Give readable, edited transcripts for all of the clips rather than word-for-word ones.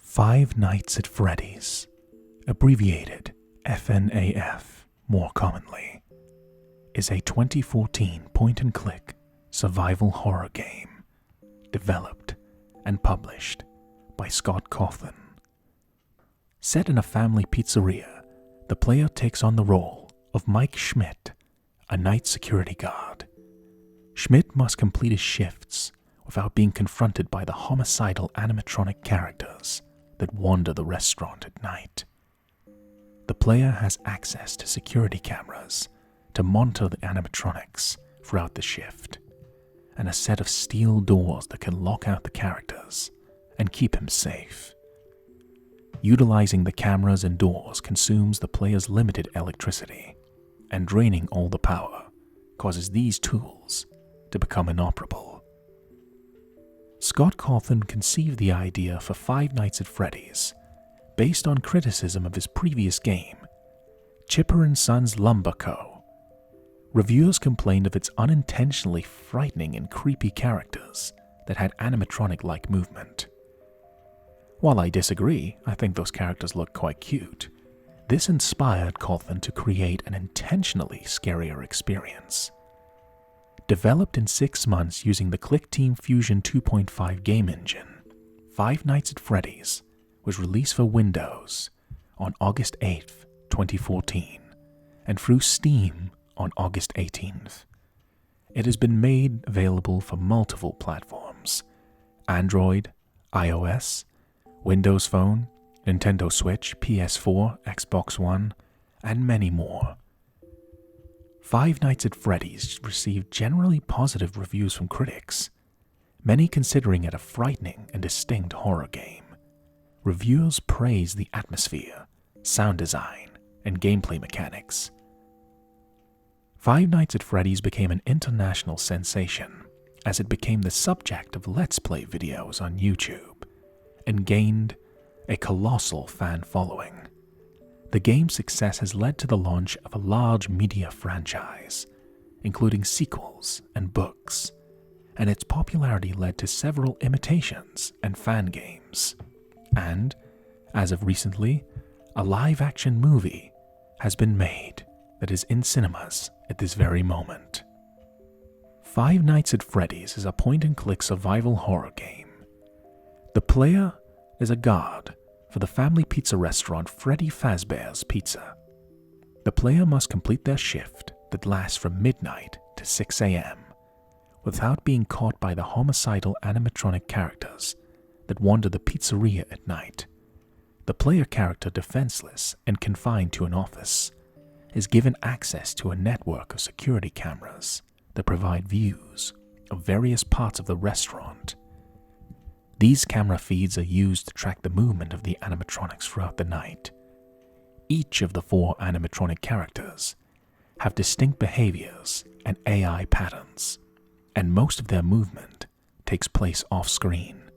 Five Nights at Freddy's, abbreviated FNAF more commonly, is a 2014 point-and-click survival horror game developed and published by Scott Cawthon. Set in a family pizzeria, the player takes on the role of Mike Schmidt, a night security guard. Schmidt must complete his shifts without being confronted by the homicidal animatronic characters that wander the restaurant at night. The player has access to security cameras to monitor the animatronics throughout the shift, and a set of steel doors that can lock out the characters and keep him safe. Utilizing the cameras and doors consumes the player's limited electricity, and draining all the power causes these tools to become inoperable. Scott Cawthon conceived the idea for Five Nights at Freddy's based on criticism of his previous game, Chipper & Sons Lumber Co. Reviewers complained of its unintentionally frightening and creepy characters that had animatronic-like movement. While I disagree, I think those characters look quite cute. This inspired Cawthon to create an intentionally scarier experience. Developed in 6 months using the ClickTeam Fusion 2.5 game engine, Five Nights at Freddy's was released for Windows on August 8th, 2014, and through Steam on August 18th. It has been made available for multiple platforms: Android, iOS, Windows Phone, Nintendo Switch, PS4, Xbox One, and many more. Five Nights at Freddy's received generally positive reviews from critics, many considering it a frightening and distinct horror game. Reviewers praised the atmosphere, sound design, and gameplay mechanics. Five Nights at Freddy's became an international sensation as it became the subject of Let's Play videos on YouTube and gained a colossal fan following. The game's success has led to the launch of a large media franchise, including sequels and books, and its popularity led to several imitations and fan games. And, as of recently, a live-action movie has been made that is in cinemas at this very moment. Five Nights at Freddy's is a point-and-click survival horror game. The player is a guard for the family pizza restaurant Freddy Fazbear's Pizza. The player must complete their shift that lasts from midnight to 6 a.m. without being caught by the homicidal animatronic characters that wander the pizzeria at night. The player character, defenseless and confined to an office, is given access to a network of security cameras that provide views of various parts of the restaurant. These camera feeds are used to track the movement of the animatronics throughout the night. Each of the 4 animatronic characters have distinct behaviors and AI patterns, and most of their movement takes place off-screen.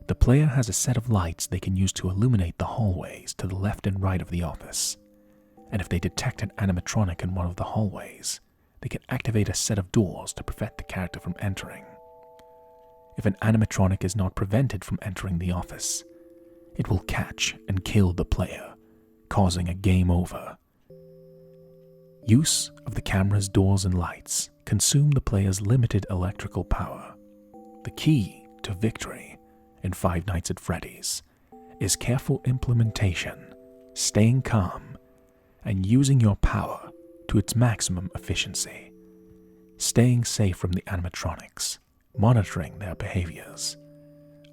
The player has a set of lights they can use to illuminate the hallways to the left and right of the office, and if they detect an animatronic in one of the hallways, they can activate a set of doors to prevent the character from entering. If an animatronic is not prevented from entering the office, it will catch and kill the player, causing a game over. Use of the camera's doors and lights consume the player's limited electrical power. The key to victory in Five Nights at Freddy's is careful implementation, staying calm, and using your power to its maximum efficiency. Staying safe from the animatronics, monitoring their behaviors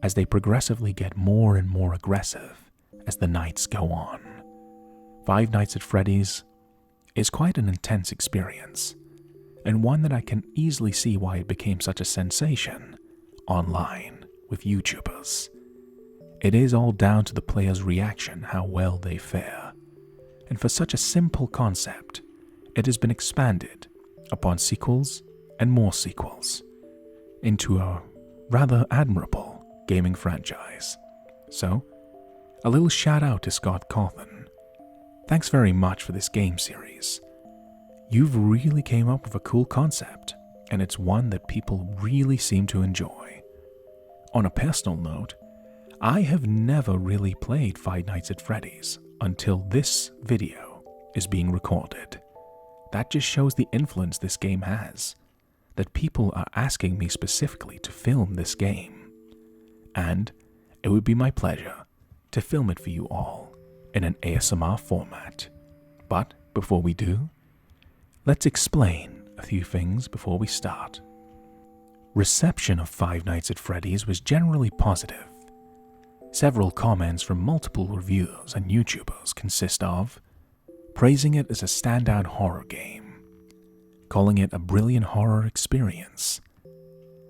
as they progressively get more and more aggressive as the nights go on. Five Nights at Freddy's is quite an intense experience, and one that I can easily see why it became such a sensation online with YouTubers. It is all down to the player's reaction how well they fare, and for such a simple concept, it has been expanded upon sequels and more sequels into a rather admirable gaming franchise. So, a little shout out to Scott Cawthon. Thanks very much for this game series. You've really came up with a cool concept, and it's one that people really seem to enjoy. On a personal note, I have never really played Five Nights at Freddy's until this video is being recorded. That just shows the influence this game has, that people are asking me specifically to film this game. And it would be my pleasure to film it for you all in an ASMR format. But before we do, let's explain a few things before we start. Reception of Five Nights at Freddy's was generally positive. Several comments from multiple reviewers and YouTubers consist of praising it as a standout horror game, calling it a brilliant horror experience.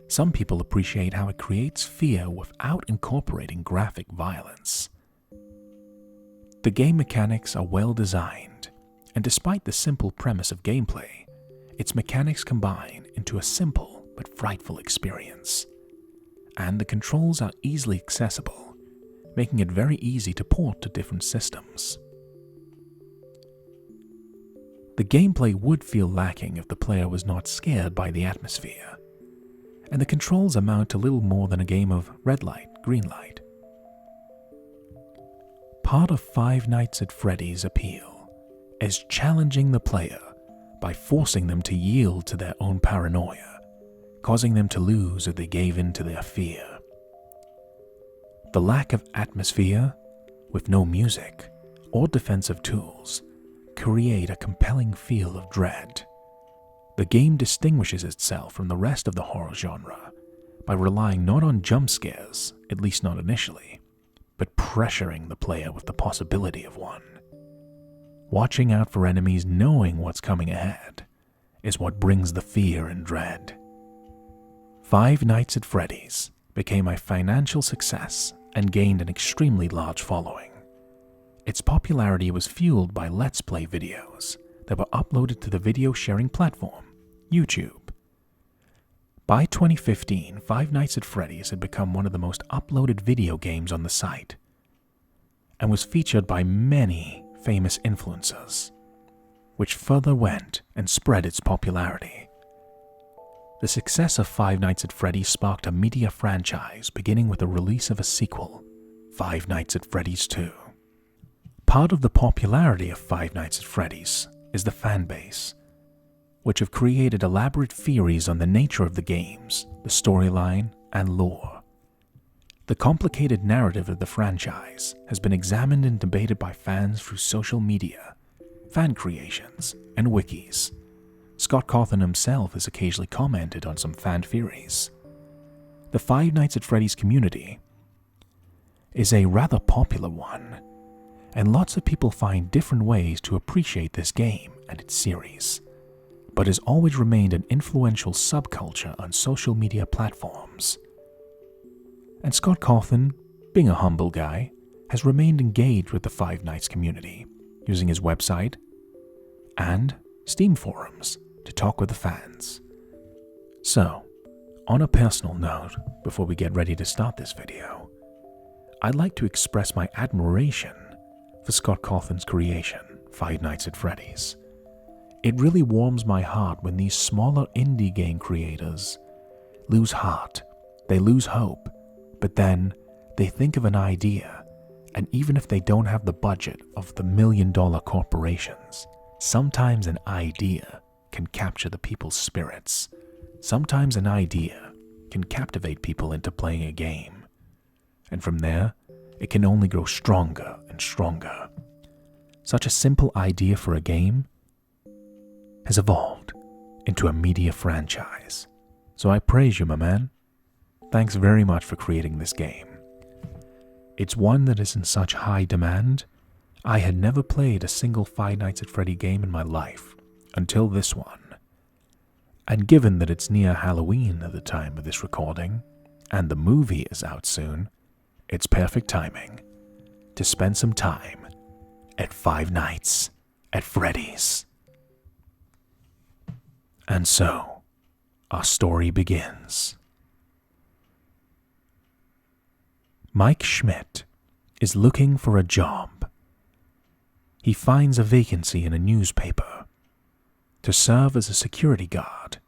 Some people appreciate how it creates fear without incorporating graphic violence. The game mechanics are well designed, and despite the simple premise of gameplay, its mechanics combine into a simple but frightful experience. And the controls are easily accessible, making it very easy to port to different systems. The gameplay would feel lacking if the player was not scared by the atmosphere, and the controls amount to little more than a game of red light, green light. Part of Five Nights at Freddy's appeal is challenging the player by forcing them to yield to their own paranoia, causing them to lose if they gave in to their fear. The lack of atmosphere, with no music or defensive tools, create a compelling feel of dread. The game distinguishes itself from the rest of the horror genre by relying not on jump scares, at least not initially, but pressuring the player with the possibility of one. Watching out for enemies knowing what's coming ahead is what brings the fear and dread. Five Nights at Freddy's became a financial success and gained an extremely large following. Its popularity was fueled by Let's Play videos that were uploaded to the video sharing platform, YouTube. By 2015, Five Nights at Freddy's had become one of the most uploaded video games on the site, and was featured by many famous influencers, which further went and spread its popularity. The success of Five Nights at Freddy's sparked a media franchise, beginning with the release of a sequel, Five Nights at Freddy's 2. Part of the popularity of Five Nights at Freddy's is the fanbase, which have created elaborate theories on the nature of the games, the storyline, and lore. The complicated narrative of the franchise has been examined and debated by fans through social media, fan creations, and wikis. Scott Cawthon himself has occasionally commented on some fan theories. The Five Nights at Freddy's community is a rather popular one, and lots of people find different ways to appreciate this game and its series, but has always remained an influential subculture on social media platforms. And Scott Cawthon, being a humble guy, has remained engaged with the Five Nights community, using his website and Steam forums to talk with the fans. So, on a personal note, before we get ready to start this video, I'd like to express my admiration for Scott Cawthon's creation, Five Nights at Freddy's. It really warms my heart when these smaller indie game creators lose heart, they lose hope, but then they think of an idea, and even if they don't have the budget of the million-dollar corporations, sometimes an idea can capture the people's spirits. Sometimes an idea can captivate people into playing a game, and from there, it can only grow stronger and stronger. Such a simple idea for a game has evolved into a media franchise. So I praise you, my man. Thanks very much for creating this game. It's one that is in such high demand. I had never played a single Five Nights at Freddy game in my life until this one. And given that it's near Halloween at the time of this recording, and the movie is out soon, it's perfect timing to spend some time at Five Nights at Freddy's. And so, our story begins. Mike Schmidt is looking for a job. He finds a vacancy in a newspaper to serve as a security guard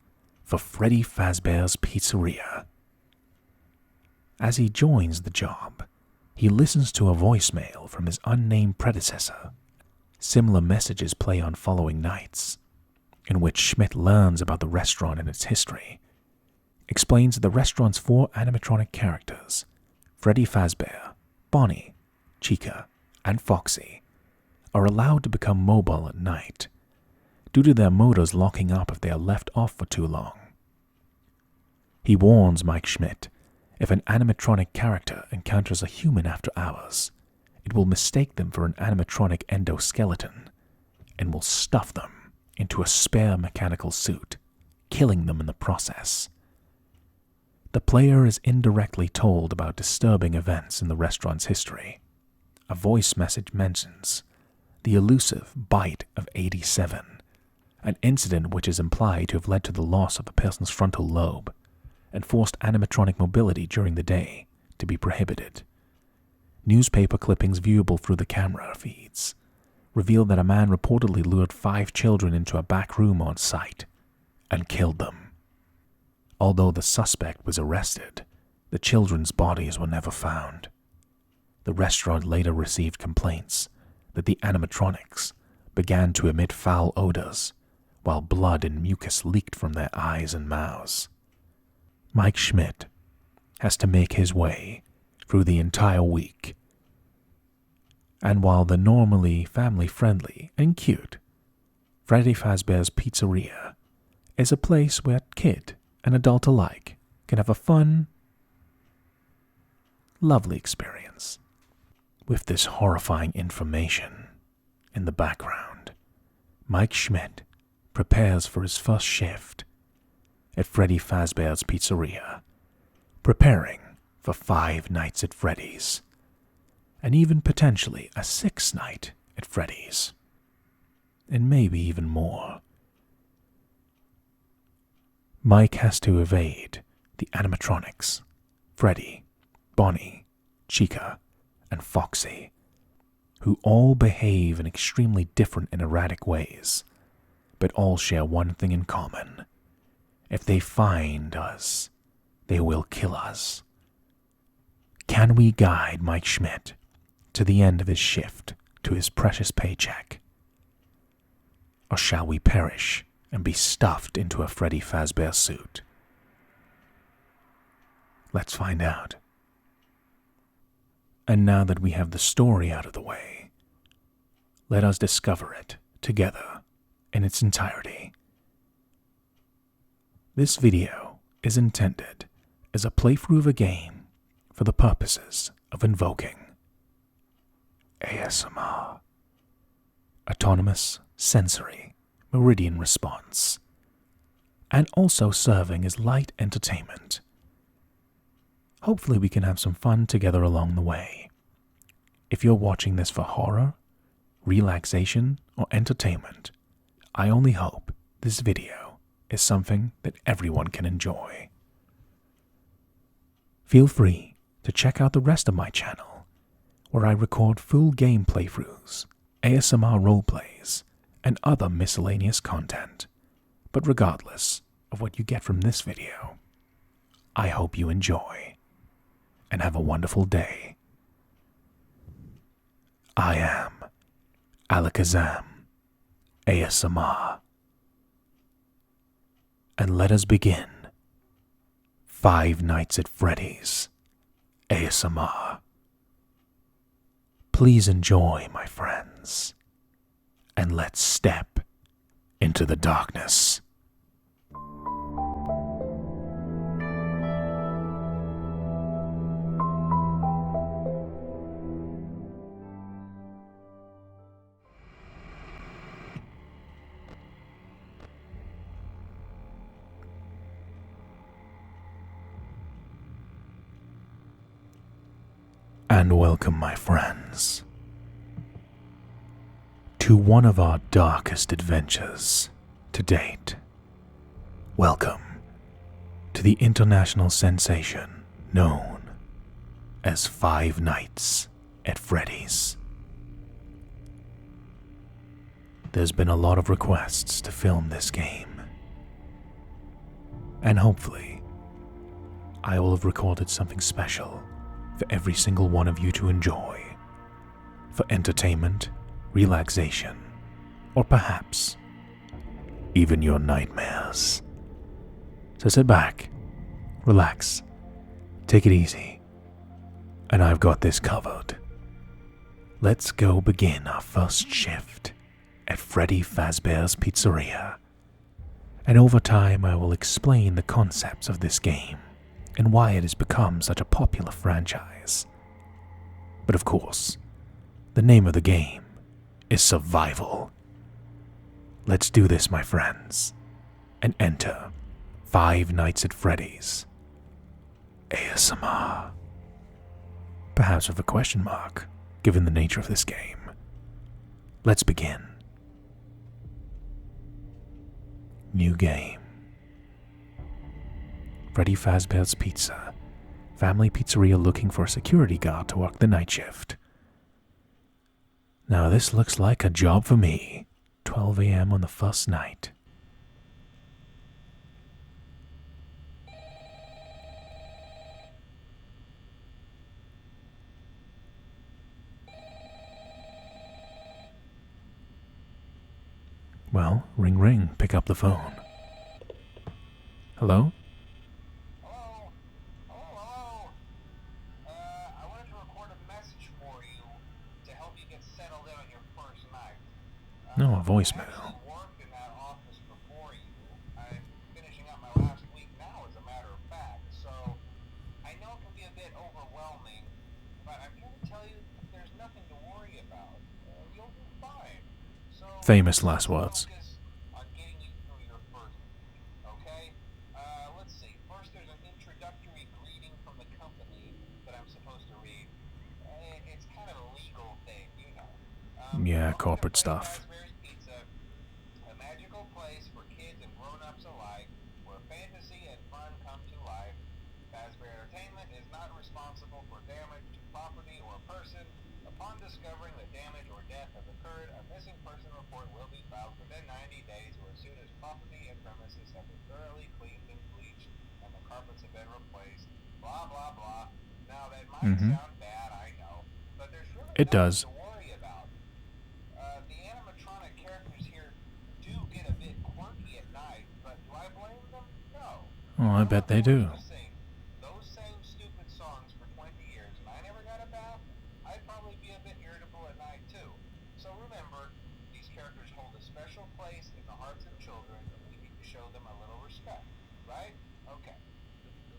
for Freddy Fazbear's Pizzeria. As he joins the job, he listens to a voicemail from his unnamed predecessor. Similar messages play on following nights, in which Schmidt learns about the restaurant and its history, explains that the restaurant's 4 animatronic characters, Freddy Fazbear, Bonnie, Chica, and Foxy, are allowed to become mobile at night, due to their motors locking up if they are left off for too long. He warns Mike Schmidt, if an animatronic character encounters a human after hours, it will mistake them for an animatronic endoskeleton and will stuff them into a spare mechanical suit, killing them in the process. The player is indirectly told about disturbing events in the restaurant's history. A voice message mentions the elusive bite of 87, an incident which is implied to have led to the loss of a person's frontal lobe and forced animatronic mobility during the day to be prohibited. Newspaper clippings viewable through the camera feeds reveal that a man reportedly lured 5 children into a back room on site and killed them. Although the suspect was arrested, the children's bodies were never found. The restaurant later received complaints that the animatronics began to emit foul odors while blood and mucus leaked from their eyes and mouths. Mike Schmidt has to make his way through the entire week, and while the normally family-friendly and cute Freddy Fazbear's Pizzeria is a place where kid and adult alike can have a fun, lovely experience. With this horrifying information in the background, Mike Schmidt prepares for his first shift at Freddy Fazbear's Pizzeria, preparing for 5 nights at Freddy's, and even potentially a 6th night at Freddy's, and maybe even more. Mike has to evade the animatronics, Freddy, Bonnie, Chica, and Foxy, who all behave in extremely different and erratic ways, but all share one thing in common. If they find us, they will kill us. Can we guide Mike Schmidt to the end of his shift, to his precious paycheck? Or shall we perish and be stuffed into a Freddy Fazbear suit? Let's find out. And now that we have the story out of the way, let us discover it together in its entirety. This video is intended as a playthrough of a game for the purposes of invoking ASMR, Autonomous Sensory Meridian Response, and also serving as light entertainment. Hopefully we can have some fun together along the way. If you're watching this for horror, relaxation, or entertainment, I only hope this video is something that everyone can enjoy. Feel free to check out the rest of my channel, where I record full game playthroughs, ASMR roleplays, and other miscellaneous content. But regardless of what you get from this video, I hope you enjoy and have a wonderful day. I am Alakazam ASMR, and let us begin 5 Nights at Freddy's ASMR. Please enjoy, my friends, and let's step into the darkness. And welcome, my friends, to one of our darkest adventures to date. Welcome to the international sensation known as 5 Nights at Freddy's. There's been a lot of requests to film this game, and hopefully I will have recorded something special for every single one of you to enjoy, for entertainment, relaxation, or perhaps even your nightmares. So sit back, relax, take it easy, and I've got this covered. Let's go begin our first shift at Freddy Fazbear's Pizzeria. And over time I will explain the concepts of this game and why it has become such a popular franchise. But of course, the name of the game is Survival. Let's do this, my friends, and enter Five Nights at Freddy's ASMR. Perhaps with a question mark, given the nature of this game. Let's begin. New game. Freddy Fazbear's Pizza. Family pizzeria looking for a security guard to work the night shift. Now this looks like a job for me. 12 a.m. on the first night. Well, ring ring, pick up the phone. Hello? Hello? Hello? I wanted to record a message for you to help you get settled in on your first night. No, a I voicemail. actually worked in that office before you. I'm finishing up my last week now, as a matter of fact, so I know it can be a bit overwhelming, but I'm here to tell you there's nothing to worry about. You'll be fine. So Famous last words. focus on getting you through your first week, okay? Let's see. First, there's an introductory greeting from the company that I'm supposed to read. It's kind of a legal thing, you know. Yeah, Welcome to corporate Freddy stuff. Fazbear's Pizza, a magical place for kids and grown-ups alike, where fantasy and fun come to life. Fazbear Entertainment is not responsible for damage to property or person. Upon discovering that damage or death has occurred, a missing person report will be filed within 90 days or as soon as property and premises have been thoroughly cleaned and bleached and the carpets have been replaced. Blah, blah, blah. Now, that might sound bad, I know, but there's really It nothing does. to worry about. The animatronic characters here do get a bit quirky at night, but do I blame them? No. Oh, I bet they do. To sing those same stupid songs for 20 years and I never got a bath, I'd probably be a bit irritable at night too. So remember, these characters hold a special place in the hearts of children and we need to show them a little respect, right? Okay.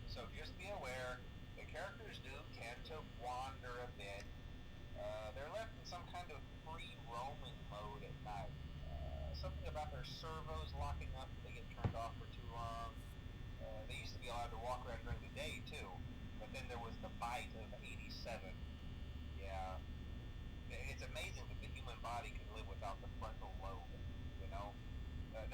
So just be aware, the characters do tend to wander a bit. They're left in some kind of free roaming mode at night. Something about their servos locking up if they get turned off for too long. They used to be allowed to walk around during the day too, but then there was the bite of 87. Yeah, it's amazing that the human body can live without the frontal lobe, you know?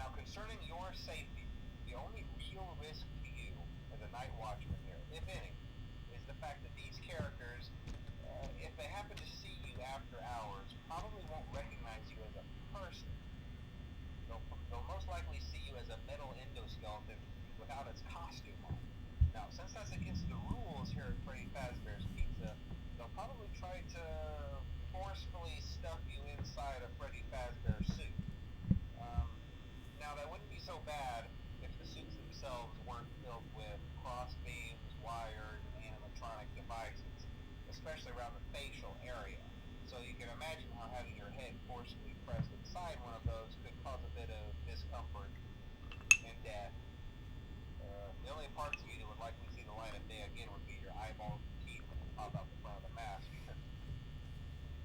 Now concerning your safety, the only real risk to you as a night watchman here, if any, is the fact that these characters, if they happen to see you after hours, probably won't recognize you as a person. They'll most likely see you as a metal endoskeleton without its costume on. Now, since that's against the rules here at Freddy Fazbear's Pizza, they'll probably try to forcefully stuff you inside a Freddy Fazbear suit. Now, that wouldn't be so bad if the suits themselves weren't filled with cross beams, wires, and animatronic devices, especially around the facial area. So you can imagine how having your head forcefully pressed inside one of those could cause a bit of discomfort and death. The only parts of you that would likely see the light of day again would be your eyeballs and teeth when you pop out the front of the mask.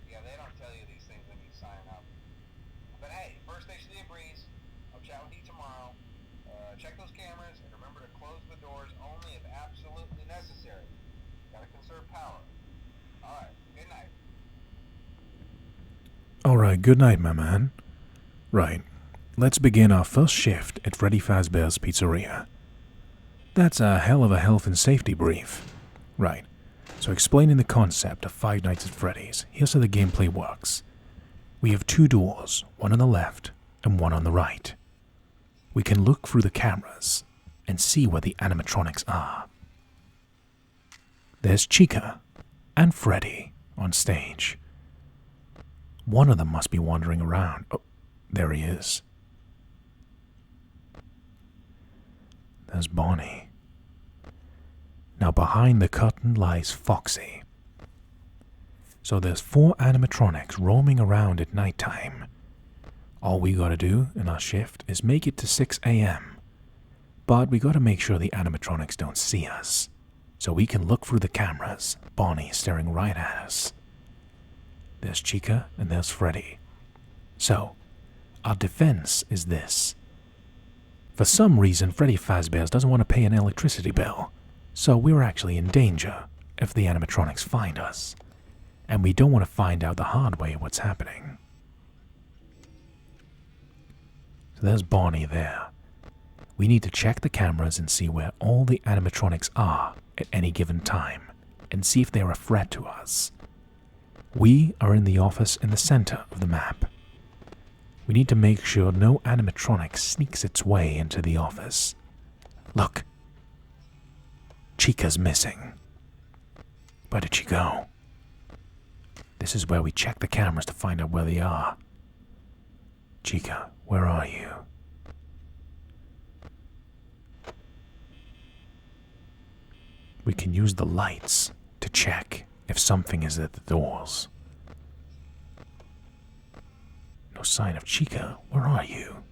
Yeah, they don't tell you these things when you sign up. But hey, first station of the breeze. I'll chat with you tomorrow. Check those cameras and remember to close the doors only if absolutely necessary. Gotta conserve power. Alright, good night. Alright, good night, my man. Right, let's begin our first shift at Freddy Fazbear's Pizzeria. That's a hell of a health and safety brief. Right, so explaining the concept of Five Nights at Freddy's, here's how the gameplay works. We have two doors, one on the left and one on the right. We can look through the cameras and see where the animatronics are. There's Chica, and Freddy on stage. One of them must be wandering around. Oh, there he is. There's Bonnie. Now behind the curtain lies Foxy. So there's 4 animatronics roaming around at nighttime. All we gotta do in our shift is make it to 6 a.m. But we gotta make sure the animatronics don't see us, so we can look through the cameras, Bonnie staring right at us. There's Chica and there's Freddy. So, our defense is this. For some reason, Freddy Fazbear's doesn't want to pay an electricity bill, so we're actually in danger if the animatronics find us. And we don't want to find out the hard way what's happening. So there's Bonnie there. We need to check the cameras and see where all the animatronics are at any given time, and see if they're a threat to us. We are in the office in the center of the map. We need to make sure no animatronic sneaks its way into the office. Look! Chica's missing. Where did she go? This is where we check the cameras to find out where they are. Chica, where are you? We can use the lights to check if something is at the doors. No sign of Chica. Where are you?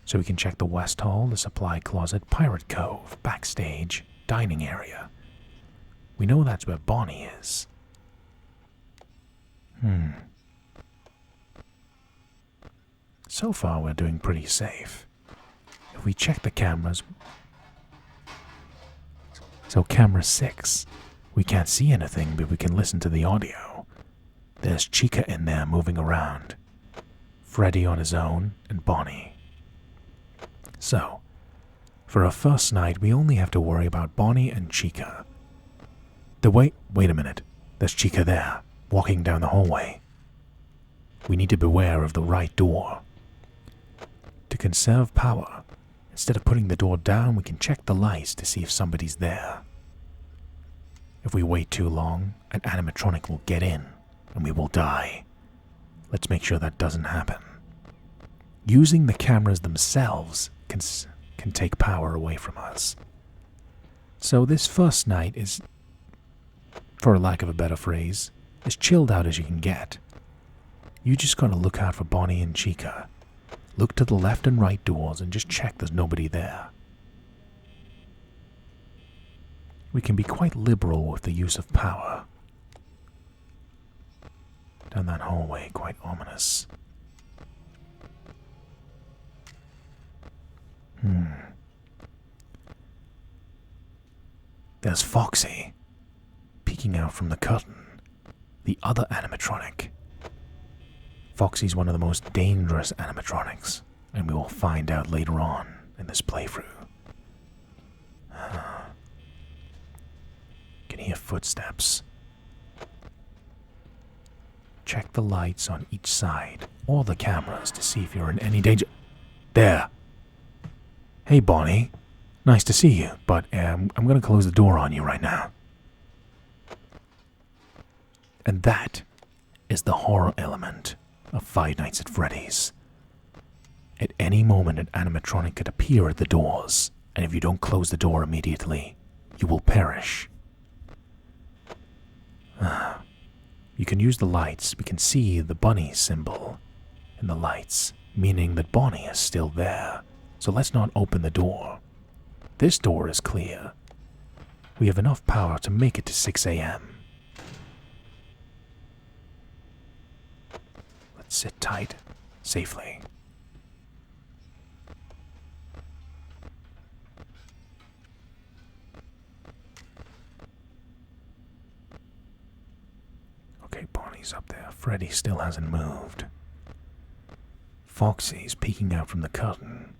So we can check the West Hall, the supply closet, Pirate Cove, backstage, dining area. We know that's where Bonnie is. So far we're doing pretty safe. If we check the cameras... So camera 6. We can't see anything, but we can listen to the audio. There's Chica in there moving around. Freddy on his own, and Bonnie. So, for our first night, we only have to worry about Bonnie and Chica. Wait a minute. There's Chica there, walking down the hallway. We need to beware of the right door. To conserve power, instead of putting the door down, we can check the lights to see if somebody's there. If we wait too long, an animatronic will get in, and we will die. Let's make sure that doesn't happen. Using the cameras themselves can take power away from us. So this first night is, for lack of a better phrase, as chilled out as you can get. You just gotta look out for Bonnie and Chica. Look to the left and right doors and just check there's nobody there. We can be quite liberal with the use of power. Down that hallway, quite ominous. There's Foxy, peeking out from the curtain, the other animatronic. Foxy's one of the most dangerous animatronics, and we will find out later on in this playthrough. Can hear footsteps. Check the lights on each side, or the cameras, to see if you're in any danger. There! Hey, Bonnie. Nice to see you, but I'm going to close the door on you right now. And that is the horror element of Five Nights at Freddy's. At any moment, an animatronic could appear at the doors, and if you don't close the door immediately, you will perish. You can use the lights. We can see the bunny symbol in the lights, meaning that Bonnie is still there. So let's not open the door. This door is clear. We have enough power to make it to 6 a.m. Let's sit tight, safely. Okay, Bonnie's up there. Freddy still hasn't moved. Foxy's peeking out from the curtain.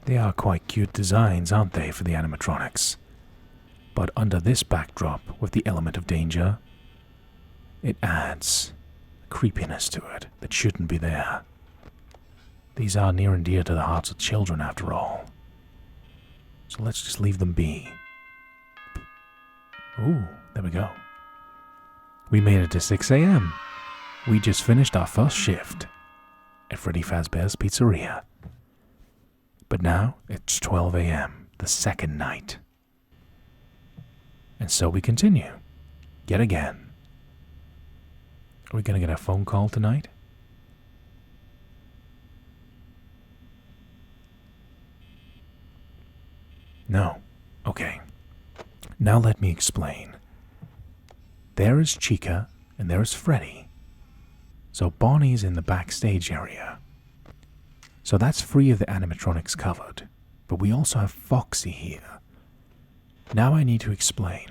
They are quite cute designs, aren't they, for the animatronics? But under this backdrop, with the element of danger, it adds creepiness to it that shouldn't be there. These are near and dear to the hearts of children, after all. So let's just leave them be. Ooh, there we go. We made it to 6 a.m. We just finished our first shift at Freddy Fazbear's Pizzeria. But now it's 12 a.m., the second night. And so we continue, yet again. Are we going to get a phone call tonight? No. Okay. Now let me explain. There is Chica, and there is Freddy. So Bonnie's in the backstage area. So that's 3 of the animatronics covered. But we also have Foxy here. Now I need to explain.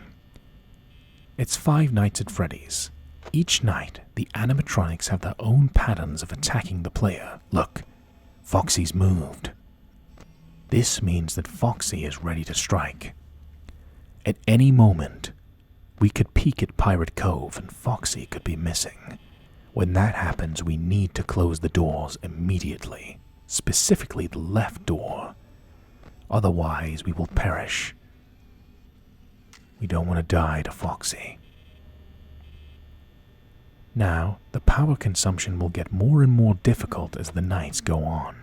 It's 5 nights at Freddy's. Each night, the animatronics have their own patterns of attacking the player. Look, Foxy's moved. This means that Foxy is ready to strike. At any moment, we could peek at Pirate Cove and Foxy could be missing. When that happens, we need to close the doors immediately, specifically the left door. Otherwise, we will perish. We don't want to die to Foxy. Now, the power consumption will get more and more difficult as the nights go on,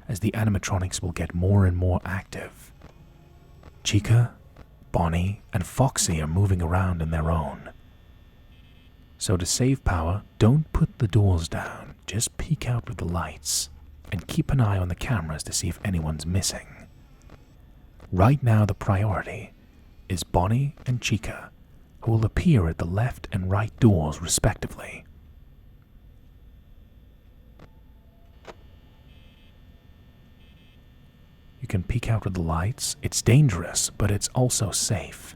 as the animatronics will get more and more active. Chica, Bonnie, and Foxy are moving around on their own. So to save power, don't put the doors down, just peek out with the lights, and keep an eye on the cameras to see if anyone's missing. Right now the priority is Bonnie and Chica, who will appear at the left and right doors respectively. You can peek out with the lights. It's dangerous, but it's also safe.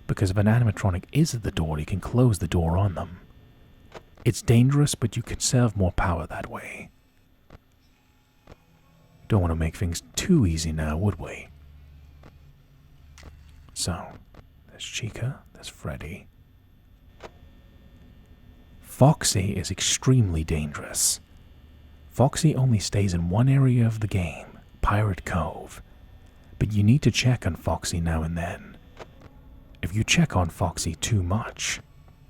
Because if an animatronic is at the door, you can close the door on them. It's dangerous, but you can conserve more power that way. Don't want to make things too easy now, would we? So, there's Chica, there's Freddy. Foxy is extremely dangerous. Foxy only stays in one area of the game, Pirate Cove, but you need to check on Foxy now and then. If you check on Foxy too much,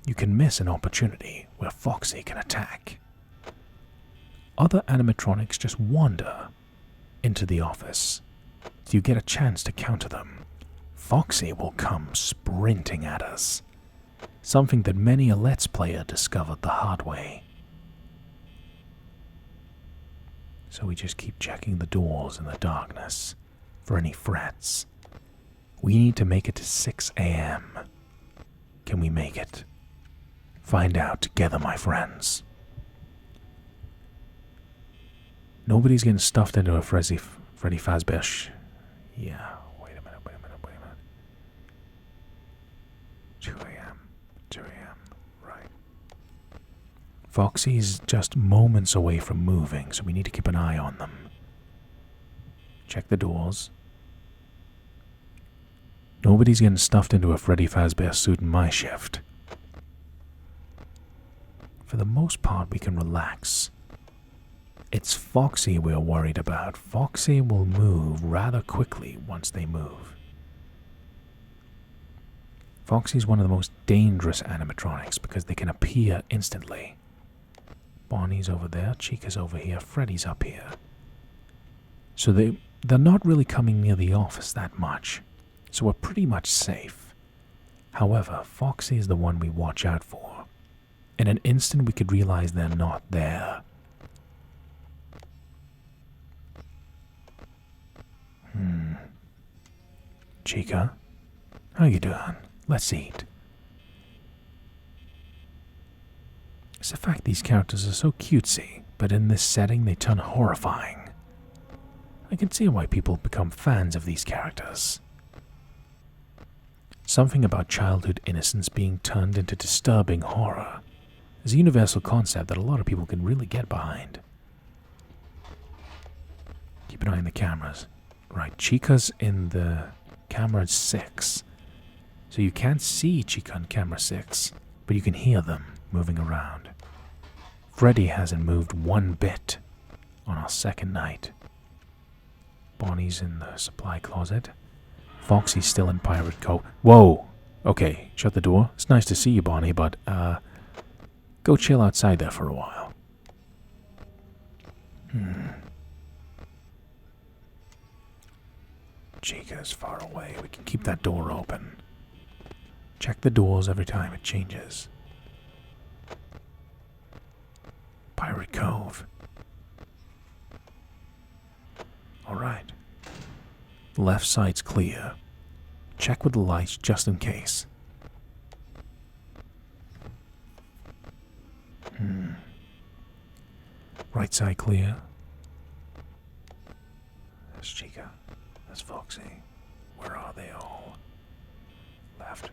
you can miss an opportunity where Foxy can attack. Other animatronics just wander into the office, so you get a chance to counter them. Foxy will come sprinting at us, something that many a Let's Player discovered the hard way. So we just keep checking the doors in the darkness for any threats. We need to make it to 6 a.m. Can we make it? Find out together, my friends. Nobody's getting stuffed into a Freddy Fazbear. Yeah, wait a minute. 2 a.m. Right. Foxy's just moments away from moving, so we need to keep an eye on them. Check the doors. Nobody's getting stuffed into a Freddy Fazbear suit in my shift. For the most part, we can relax. It's Foxy we're worried about. Foxy will move rather quickly once they move. Foxy's one of the most dangerous animatronics because they can appear instantly. Bonnie's over there, Chica's over here, Freddy's up here. So they're not really coming near the office that much, so we're pretty much safe. However, Foxy is the one we watch out for. In an instant we could realize they're not there. Chica, how you doing? Let's eat. It's the fact these characters are so cutesy, but in this setting they turn horrifying. I can see why people become fans of these characters. Something about childhood innocence being turned into disturbing horror is a universal concept that a lot of people can really get behind. Keep an eye on the cameras. Right, Chica's in the camera 6. So you can't see Chica on camera 6, but you can hear them moving around. Freddy hasn't moved one bit on our second night. Bonnie's in the supply closet. Foxy's still in Pirate Cove. Whoa! Okay, shut the door. It's nice to see you, Bonnie, but, go chill outside there for a while. Chica's far away. We can keep that door open. Check the doors every time it changes. Pirate Cove. Alright. Left side's clear. Check with the lights just in case. Right side clear. There's Chica. There's Foxy. Where are they all? Left.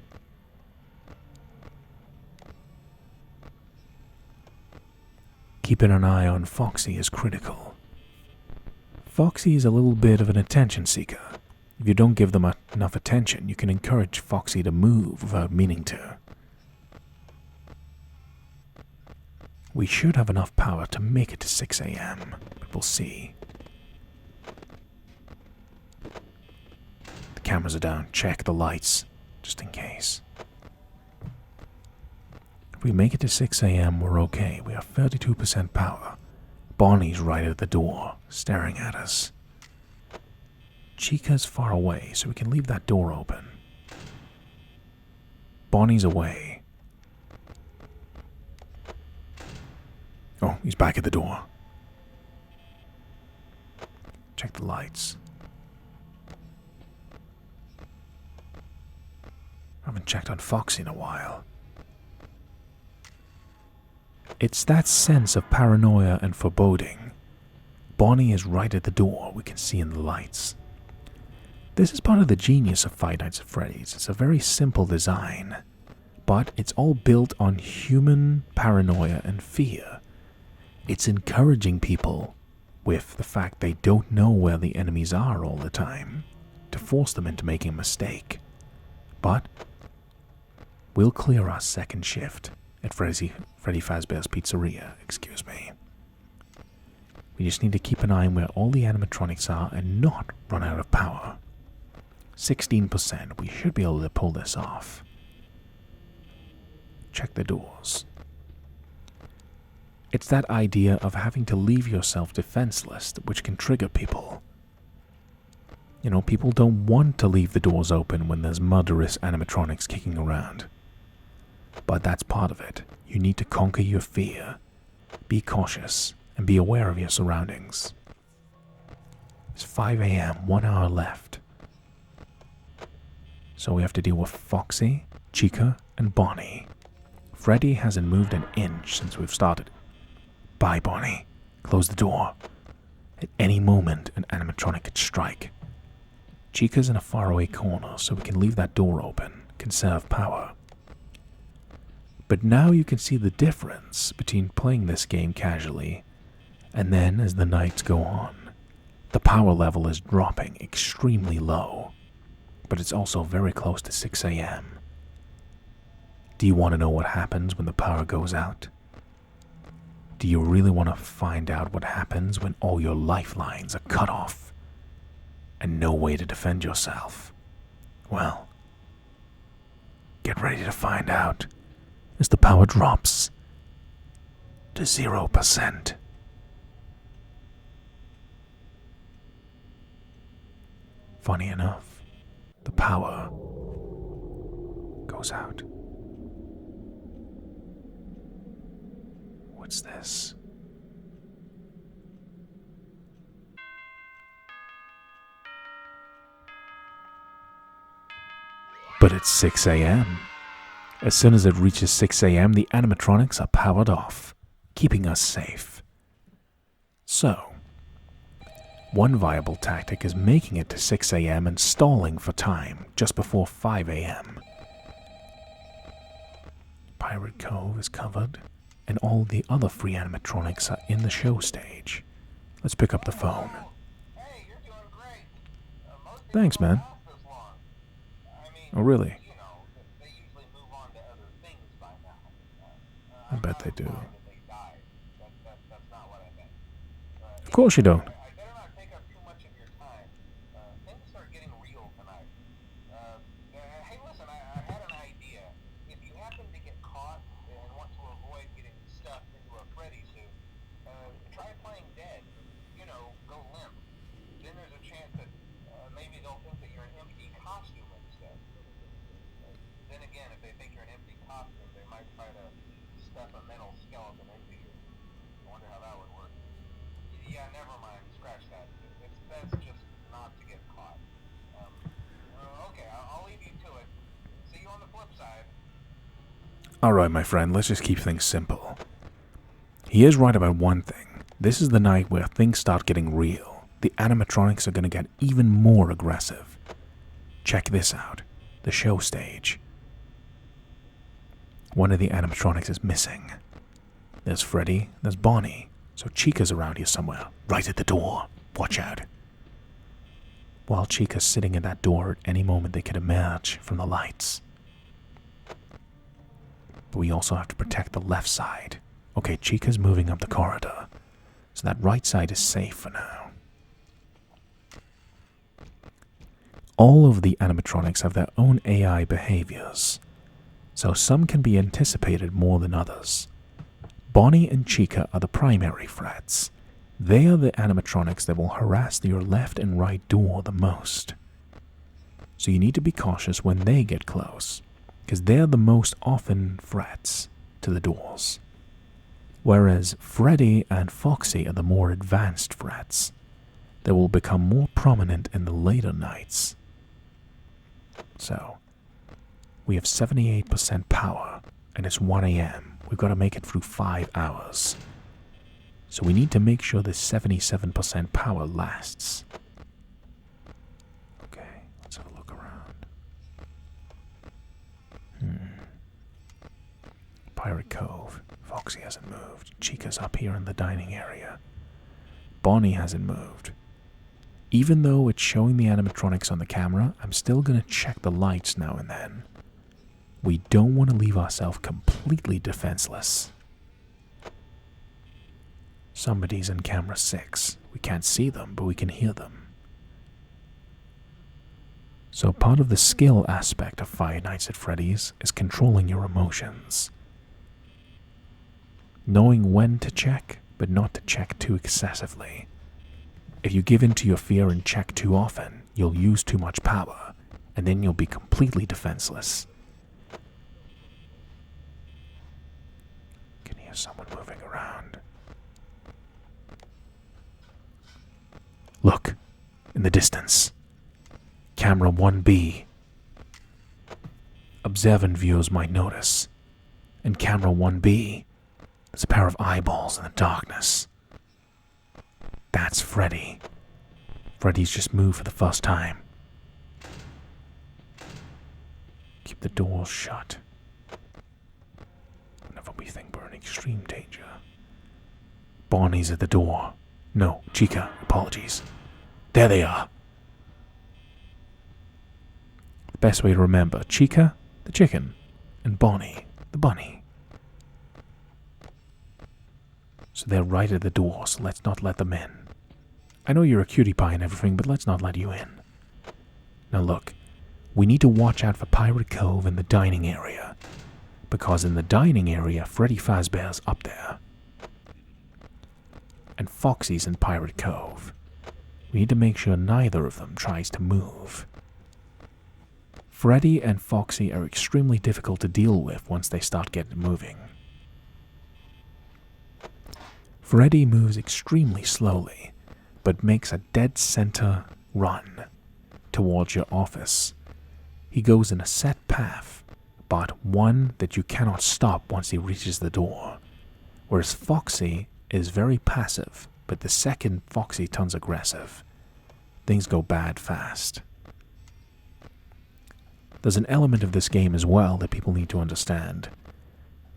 Keeping an eye on Foxy is critical. Foxy is a little bit of an attention seeker. If you don't give them enough attention, you can encourage Foxy to move without meaning to. We should have enough power to make it to 6 a.m., but we'll see. The cameras are down. Check the lights, just in case. If we make it to 6 a.m., we're okay. We have 32% power. Bonnie's right at the door, staring at us. Chica's far away, so we can leave that door open. Bonnie's away. Oh, he's back at the door. Check the lights. I haven't checked on Foxy in a while. It's that sense of paranoia and foreboding. Bonnie is right at the door, we can see in the lights. This is part of the genius of Five Nights at Freddy's. It's a very simple design, but it's all built on human paranoia and fear. It's encouraging people with the fact they don't know where the enemies are all the time, to force them into making a mistake. But we'll clear our second shift at Freddy Fazbear's Pizzeria, excuse me. We just need to keep an eye on where all the animatronics are and not run out of power. 16%, we should be able to pull this off. Check the doors. It's that idea of having to leave yourself defenseless which can trigger people. You know, people don't want to leave the doors open when there's murderous animatronics kicking around. But that's part of it. You need to conquer your fear, be cautious, and be aware of your surroundings. It's 5 a.m., 1 hour left. So we have to deal with Foxy, Chica, and Bonnie. Freddy hasn't moved an inch since we've started. Bye, Bonnie. Close the door. At any moment, an animatronic could strike. Chica's in a faraway corner, so we can leave that door open, conserve power. But now you can see the difference between playing this game casually and then as the nights go on. The power level is dropping extremely low, but it's also very close to 6 a.m. Do you want to know what happens when the power goes out? Do you really want to find out what happens when all your lifelines are cut off and no way to defend yourself? Well, get ready to find out as the power drops to 0%. Funny enough, the power goes out. What's this? But it's 6 a.m. As soon as it reaches 6 a.m., the animatronics are powered off, keeping us safe. So, one viable tactic is making it to 6 a.m. and stalling for time just before 5 a.m. Pirate Cove is covered, and all the other free animatronics are in the show stage. Let's pick up the phone. Hey, you're doing great. Most people Thanks, man. don't last this long. I mean, Oh, really? you know, they usually move on to other things by now. I bet they do. That they died. That's not what I meant. Of course you don't. I better not take up too much of your time. Things start getting real tonight. Hey, listen, I had an idea. If you happen to get caught and want to avoid getting stuffed into a Freddy suit, try playing dead. You know, go limp. Then there's a chance that maybe they'll think that you're an empty costume instead. Then again, if they think you're an empty costume, they might try to stuff a metal skeleton into you. I wonder how that would work. Yeah, never mind. Scratch that. It's best just not to get caught. Okay, I'll leave you to it. See you on the flip side. Alright, my friend, let's just keep things simple. He is right about one thing. This is the night where things start getting real. The animatronics are going to get even more aggressive. Check this out. The show stage. One of the animatronics is missing. There's Freddy, there's Bonnie. So Chica's around here somewhere, right at the door. Watch out. While Chica's sitting at that door, at any moment they could emerge from the lights. But we also have to protect the left side. Okay, Chica's moving up the corridor. So that right side is safe for now. All of the animatronics have their own AI behaviors. So some can be anticipated more than others. Bonnie and Chica are the primary threats. They are the animatronics that will harass your left and right door the most. So you need to be cautious when they get close, because they're the most often threats to the doors. Whereas Freddy and Foxy are the more advanced threats that will become more prominent in the later nights. So, we have 78% power, and it's 1 a.m. We've got to make it through 5 hours. So we need to make sure this 77% power lasts. Okay, let's have a look around. Pirate Cove. Foxy hasn't moved. Chica's up here in the dining area. Bonnie hasn't moved. Even though it's showing the animatronics on the camera, I'm still going to check the lights now and then. We don't want to leave ourselves completely defenseless. Somebody's in camera 6. We can't see them, but we can hear them. So part of the skill aspect of Five Nights at Freddy's is controlling your emotions. Knowing when to check, but not to check too excessively. If you give in to your fear and check too often, you'll use too much power, and then you'll be completely defenseless. Can hear someone moving around. Look, in the distance. Camera 1B. Observant viewers might notice. In camera 1B, there's a pair of eyeballs in the darkness. That's Freddy. Freddy's just moved for the first time. Keep the doors shut. Whenever we think we're in extreme danger. Bonnie's at the door. No, Chica, apologies. There they are. The best way to remember, Chica, the chicken, and Bonnie, the bunny. So they're right at the door, so let's not let them in. I know you're a cutie pie and everything, but let's not let you in. Now look, we need to watch out for Pirate Cove in the dining area. Because in the dining area, Freddy Fazbear's up there. And Foxy's in Pirate Cove. We need to make sure neither of them tries to move. Freddy and Foxy are extremely difficult to deal with once they start getting moving. Freddy moves extremely slowly, but makes a dead center run towards your office. He goes in a set path, but one that you cannot stop once he reaches the door. Whereas Foxy is very passive, but the second Foxy turns aggressive, things go bad fast. There's an element of this game as well that people need to understand.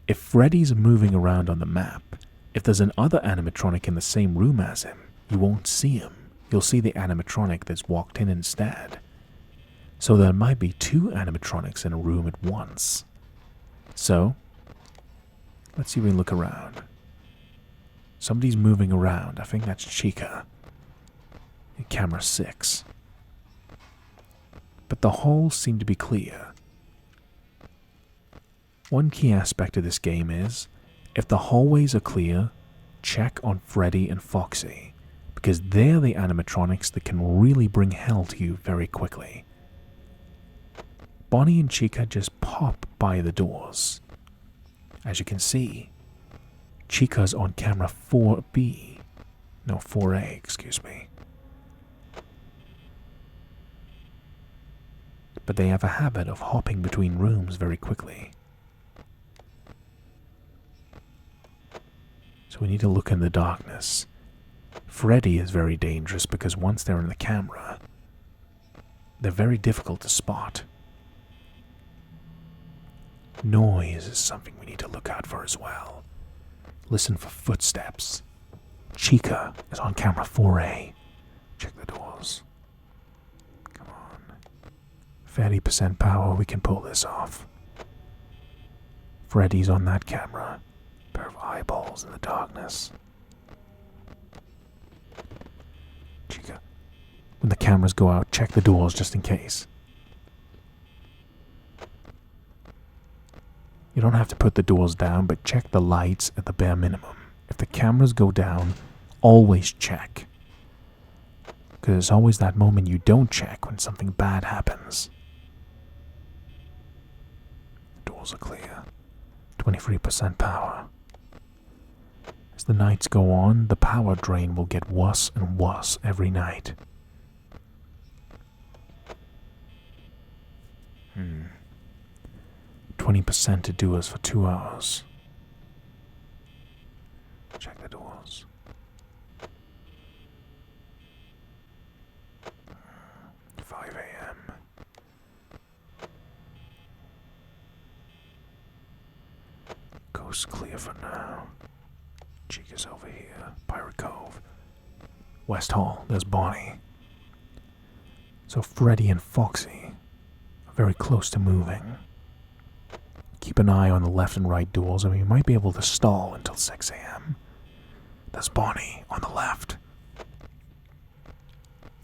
If Freddy's moving around on the map, if there's another animatronic in the same room as him, you won't see him. You'll see the animatronic that's walked in instead. So there might be 2 animatronics in a room at once. So, let's see if we can look around. Somebody's moving around. I think that's Chica. In camera 6. But the halls seem to be clear. One key aspect of this game is, if the hallways are clear, check on Freddy and Foxy, because they're the animatronics that can really bring hell to you very quickly. Bonnie and Chica just pop by the doors. As you can see, Chica's on camera 4B. No, 4A, excuse me. But they have a habit of hopping between rooms very quickly. So we need to look in the darkness. Freddy is very dangerous because once they're in the camera, they're very difficult to spot. Noise is something we need to look out for as well. Listen for footsteps. Chica is on camera 4A. Check the doors. Come on. 30% power, we can pull this off. Freddy's on that camera. Pair of eyeballs in the darkness. Chica, when the cameras go out, check the doors just in case. You don't have to put the doors down, but check the lights at the bare minimum. If the cameras go down, always check. Because there's always that moment you don't check when something bad happens. The doors are clear. 23% power. As the nights go on, the power drain will get worse and worse every night. 20% to do us for 2 hours. Check the doors. — 5 a.m. Coast clear for now. Chica's over here. Pirate Cove. West Hall. There's Bonnie. So Freddy and Foxy are very close to moving. Keep an eye on the left and right doors, and we might be able to stall until 6 a.m. There's Bonnie on the left.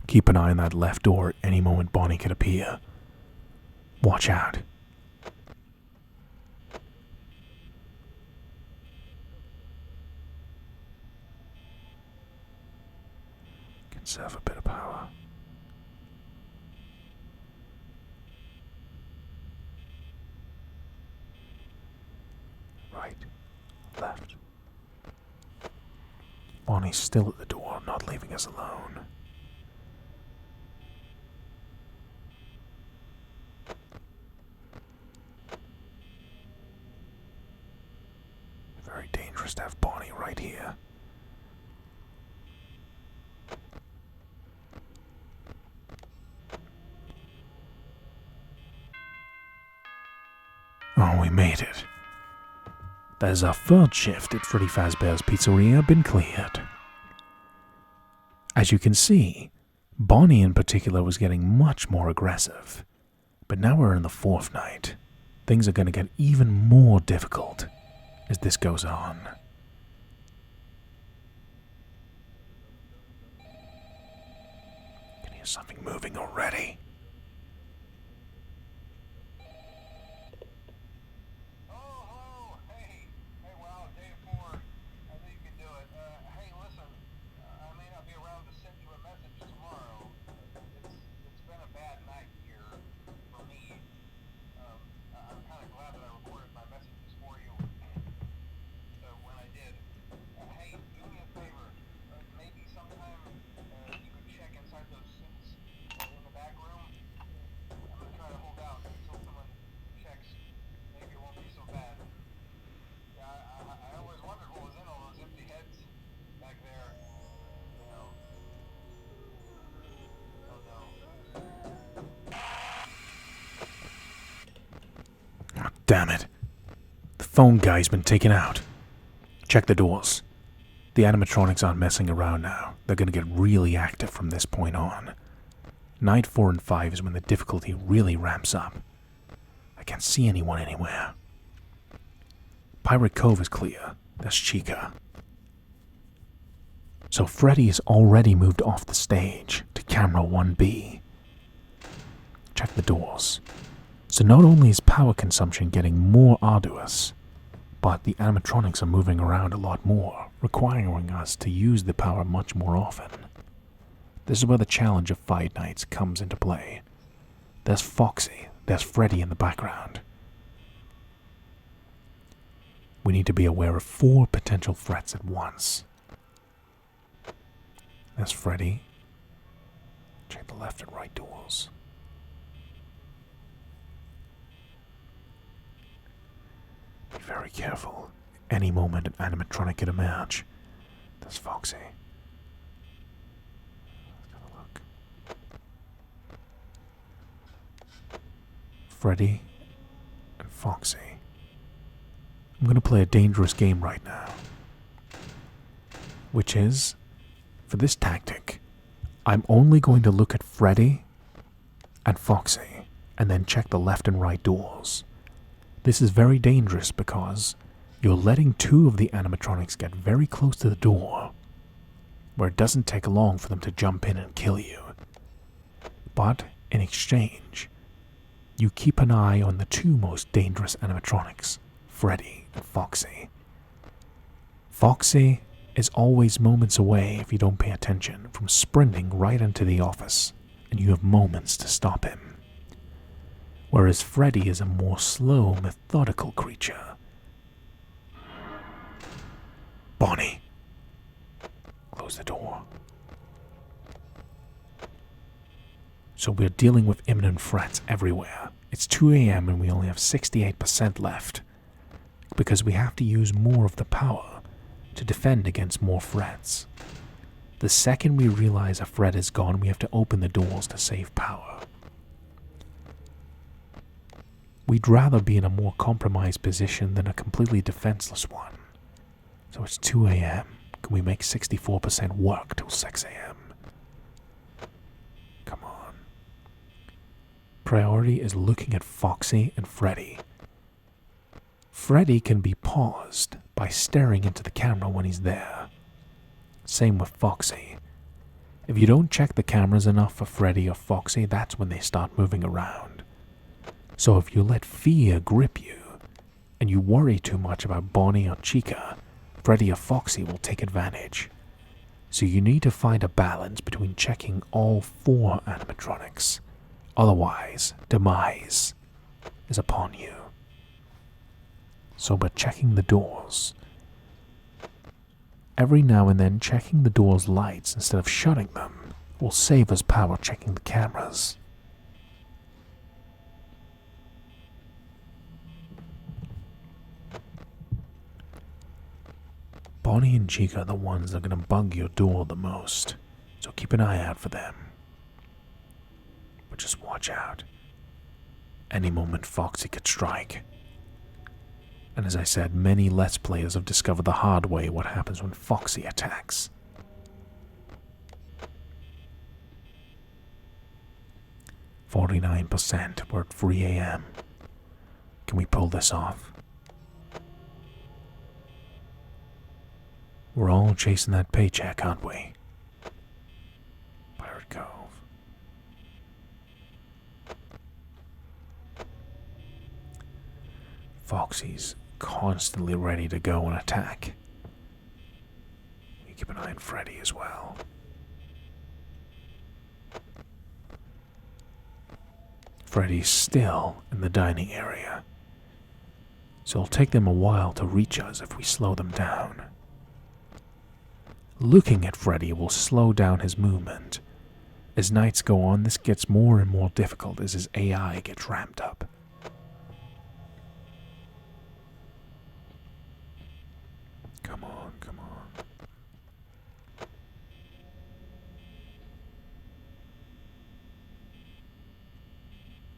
Keep an eye on that left door. At any moment Bonnie could appear. Watch out. Conserve a bit of power. Right, left. Bonnie's still at the door, not leaving us alone. Very dangerous to have Bonnie right here. Oh, we made it. That is our third shift at Freddy Fazbear's Pizzeria been cleared. As you can see, Bonnie in particular was getting much more aggressive. But now we're in the 4th night. Things are going to get even more difficult as this goes on. Can hear something moving already. Damn it. The phone guy's been taken out. Check the doors. The animatronics aren't messing around now. They're going to get really active from this point on. Night 4 and 5 is when the difficulty really ramps up. I can't see anyone anywhere. Pirate Cove is clear. That's Chica. So Freddy has already moved off the stage to camera 1B. Check the doors. So not only is power consumption getting more arduous, but the animatronics are moving around a lot more, requiring us to use the power much more often. This is where the challenge of Five Nights comes into play. There's Foxy, there's Freddy in the background. We need to be aware of 4 potential threats at once. There's Freddy. Check the left and right doors. Be very careful. Any moment an animatronic could emerge. There's Foxy. Let's have a look. Freddy and Foxy. I'm going to play a dangerous game right now. Which is, for this tactic, I'm only going to look at Freddy and Foxy and then check the left and right doors. This is very dangerous because you're letting 2 of the animatronics get very close to the door, where it doesn't take long for them to jump in and kill you. But in exchange, you keep an eye on the 2 most dangerous animatronics, Freddy and Foxy. Foxy is always moments away, if you don't pay attention, from sprinting right into the office, and you have moments to stop him. Whereas Freddy is a more slow, methodical creature. Bonnie, close the door. So we're dealing with imminent threats everywhere. It's 2 a.m. and we only have 68% left, because we have to use more of the power to defend against more threats. The second we realize a threat is gone, we have to open the doors to save power. We'd rather be in a more compromised position than a completely defenseless one. So it's 2 a.m. Can we make 64% work till 6 a.m.? Come on. Priority is looking at Foxy and Freddy. Freddy can be paused by staring into the camera when he's there. Same with Foxy. If you don't check the cameras enough for Freddy or Foxy, that's when they start moving around. So if you let fear grip you, and you worry too much about Bonnie or Chica, Freddy or Foxy will take advantage. So you need to find a balance between checking all 4 animatronics. Otherwise, demise is upon you. So by checking the doors, every now and then checking the door's lights instead of shutting them will save us power checking the cameras. Bonnie and Chica are the ones that are going to bug your door the most, so keep an eye out for them. But just watch out. Any moment Foxy could strike. And as I said, many Let's Players have discovered the hard way what happens when Foxy attacks. %. We're at 3 a.m. Can we pull this off? We're all chasing that paycheck, aren't we? Pirate Cove. Foxy's constantly ready to go and attack. You keep an eye on Freddy as well. Freddy's still in the dining area, so it'll take them a while to reach us if we slow them down. Looking at Freddy will slow down his movement. As nights go on, this gets more and more difficult as his AI gets ramped up. Come on, come on.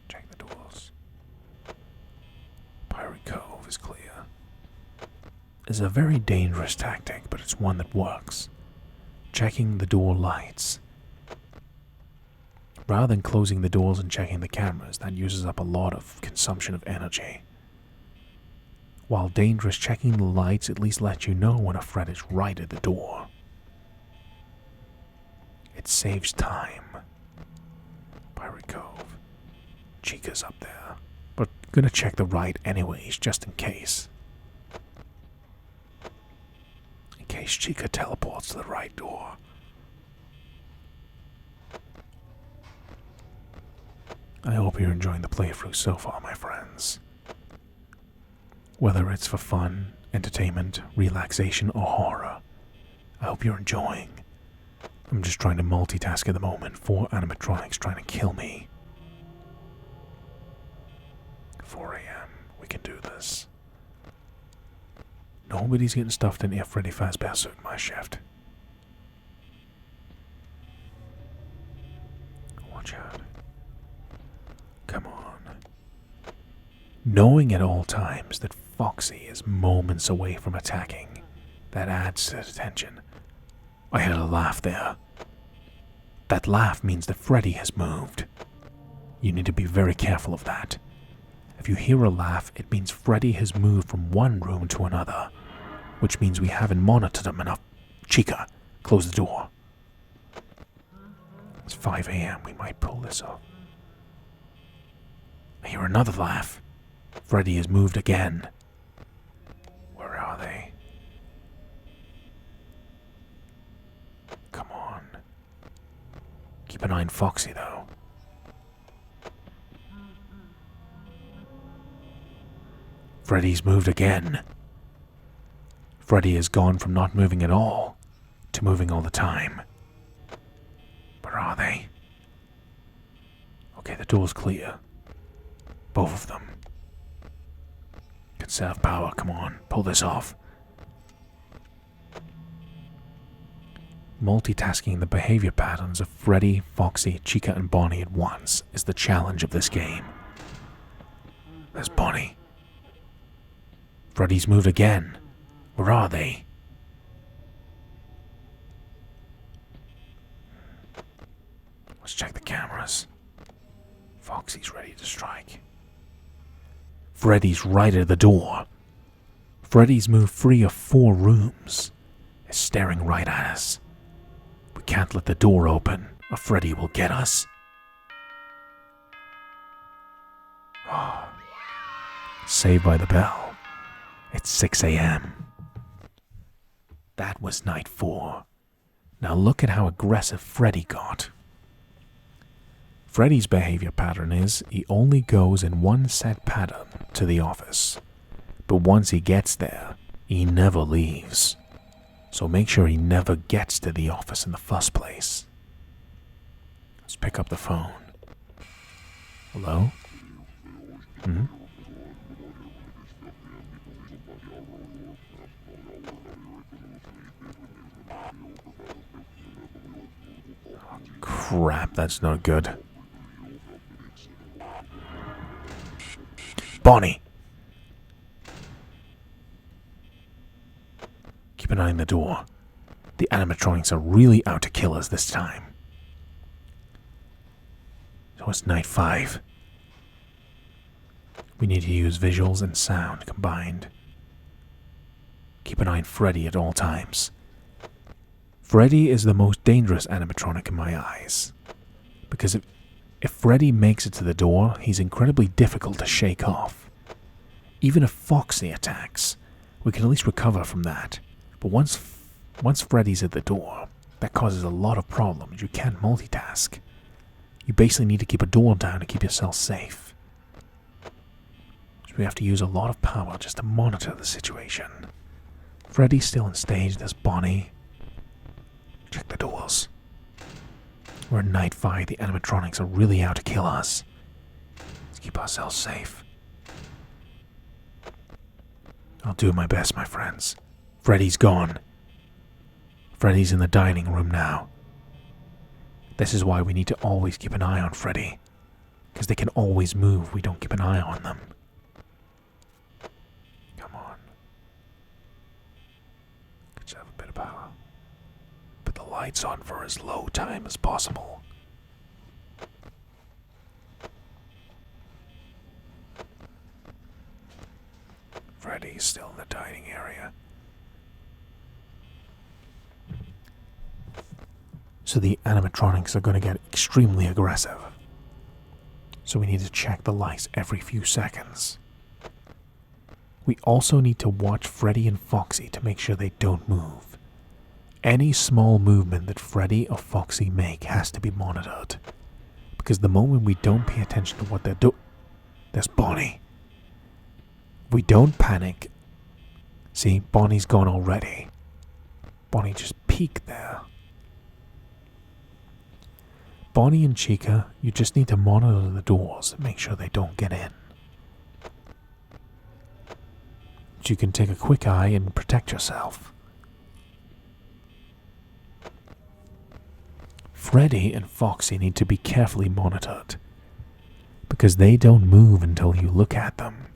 Check the doors. Pirate Cove is clear. It's a very dangerous tactic, but it's one that works. Checking the door lights. Rather than closing the doors and checking the cameras, that uses up a lot of consumption of energy. While dangerous, checking the lights at least lets you know when a threat is right at the door. It saves time. Pirate Cove. Chica's up there. But gonna check the right anyways, just in case. In case Chica teleports to the right door. I hope you're enjoying the playthrough so far, my friends. Whether it's for fun, entertainment, relaxation, or horror, I hope you're enjoying. I'm just trying to multitask at the moment. 4 animatronics trying to kill me. 4 a.m. We can do this. Nobody's getting stuffed in here. Freddy Fazbear suit my shift. Watch out. Come on. Knowing at all times that Foxy is moments away from attacking, that adds to the tension. I heard a laugh there. That laugh means that Freddy has moved. You need to be very careful of that. If you hear a laugh, it means Freddy has moved from one room to another, which means we haven't monitored him enough. Chica, close the door. It's 5 a.m. We might pull this off. I hear another laugh. Freddy has moved again. Where are they? Come on. Keep an eye on Foxy, though. Freddy's moved again. Freddy has gone from not moving at all to moving all the time. Where are they? Okay, the door's clear. Both of them. Conserve power, come on, pull this off. Multitasking the behavior patterns of Freddy, Foxy, Chica, and Bonnie at once is the challenge of this game. There's Bonnie. Freddy's moved again. Where are they? Let's check the cameras. Foxy's ready to strike. Freddy's right at the door. Freddy's moved 3 of 4 rooms. Is staring right at us. We can't let the door open, or Freddy will get us. Oh. Saved by the bell. It's 6 a.m. That was night 4. Now look at how aggressive Freddy got. Freddy's behavior pattern is he only goes in one set pattern to the office. But once he gets there, he never leaves. So make sure he never gets to the office in the first place. Let's pick up the phone. Hello? Hmm? Oh, crap, that's not good. Bonnie! Keep an eye on the door. The animatronics are really out to kill us this time. So it's night 5. We need to use visuals and sound combined. Keep an eye on Freddy at all times. Freddy is the most dangerous animatronic in my eyes. Because if Freddy makes it to the door, he's incredibly difficult to shake off. Even if Foxy attacks, we can at least recover from that. But once Freddy's at the door, that causes a lot of problems. You can't multitask. You basically need to keep a door down to keep yourself safe. So we have to use a lot of power just to monitor the situation. Freddy's still on stage, there's Bonnie. Check the doors. We're in night 5, the animatronics are really out to kill us. Let's keep ourselves safe. I'll do my best, my friends. Freddy's gone. Freddy's in the dining room now. This is why we need to always keep an eye on Freddy. Because they can always move if we don't keep an eye on them. Come on. Conserve a bit of power. Put the lights on for as low time as possible. Freddy's still in the dining area. So the animatronics are going to get extremely aggressive. So we need to check the lights every few seconds. We also need to watch Freddy and Foxy to make sure they don't move. Any small movement that Freddy or Foxy make has to be monitored. Because the moment we don't pay attention to what they're doing... There's Bonnie. We don't panic. See, Bonnie's gone already. Bonnie just peeked there. Bonnie and Chica, you just need to monitor the doors and make sure they don't get in. So you can take a quick eye and protect yourself. Freddy and Foxy need to be carefully monitored, because they don't move until you look at them.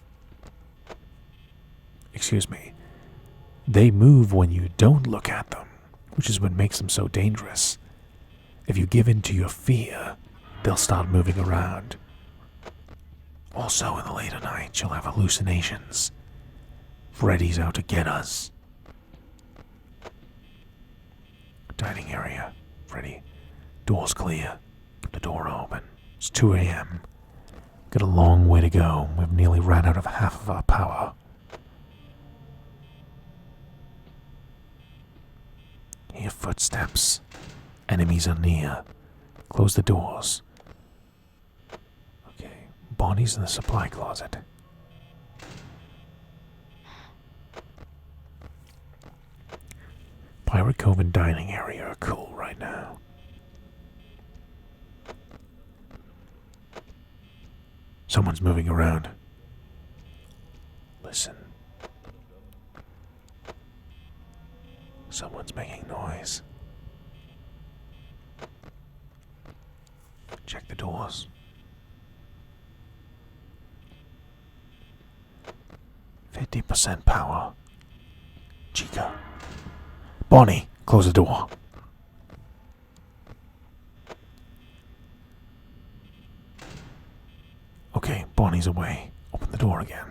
Excuse me. They move when you don't look at them, which is what makes them so dangerous. If you give in to your fear, they'll start moving around. Also, in the later night, you'll have hallucinations. Freddy's out to get us. Dining area. Freddy. Door's clear. Keep the door open. It's 2 a.m. Got a long way to go. We've nearly ran out of half of our power. Hear footsteps. Enemies are near. Close the doors. Okay, Bonnie's in the supply closet. Pirate Cove and dining area are cool right now. Someone's moving around. Listen. Someone's making noise. Check the doors. %50 power. Chica. Bonnie, close the door. Okay, Bonnie's away. Open the door again.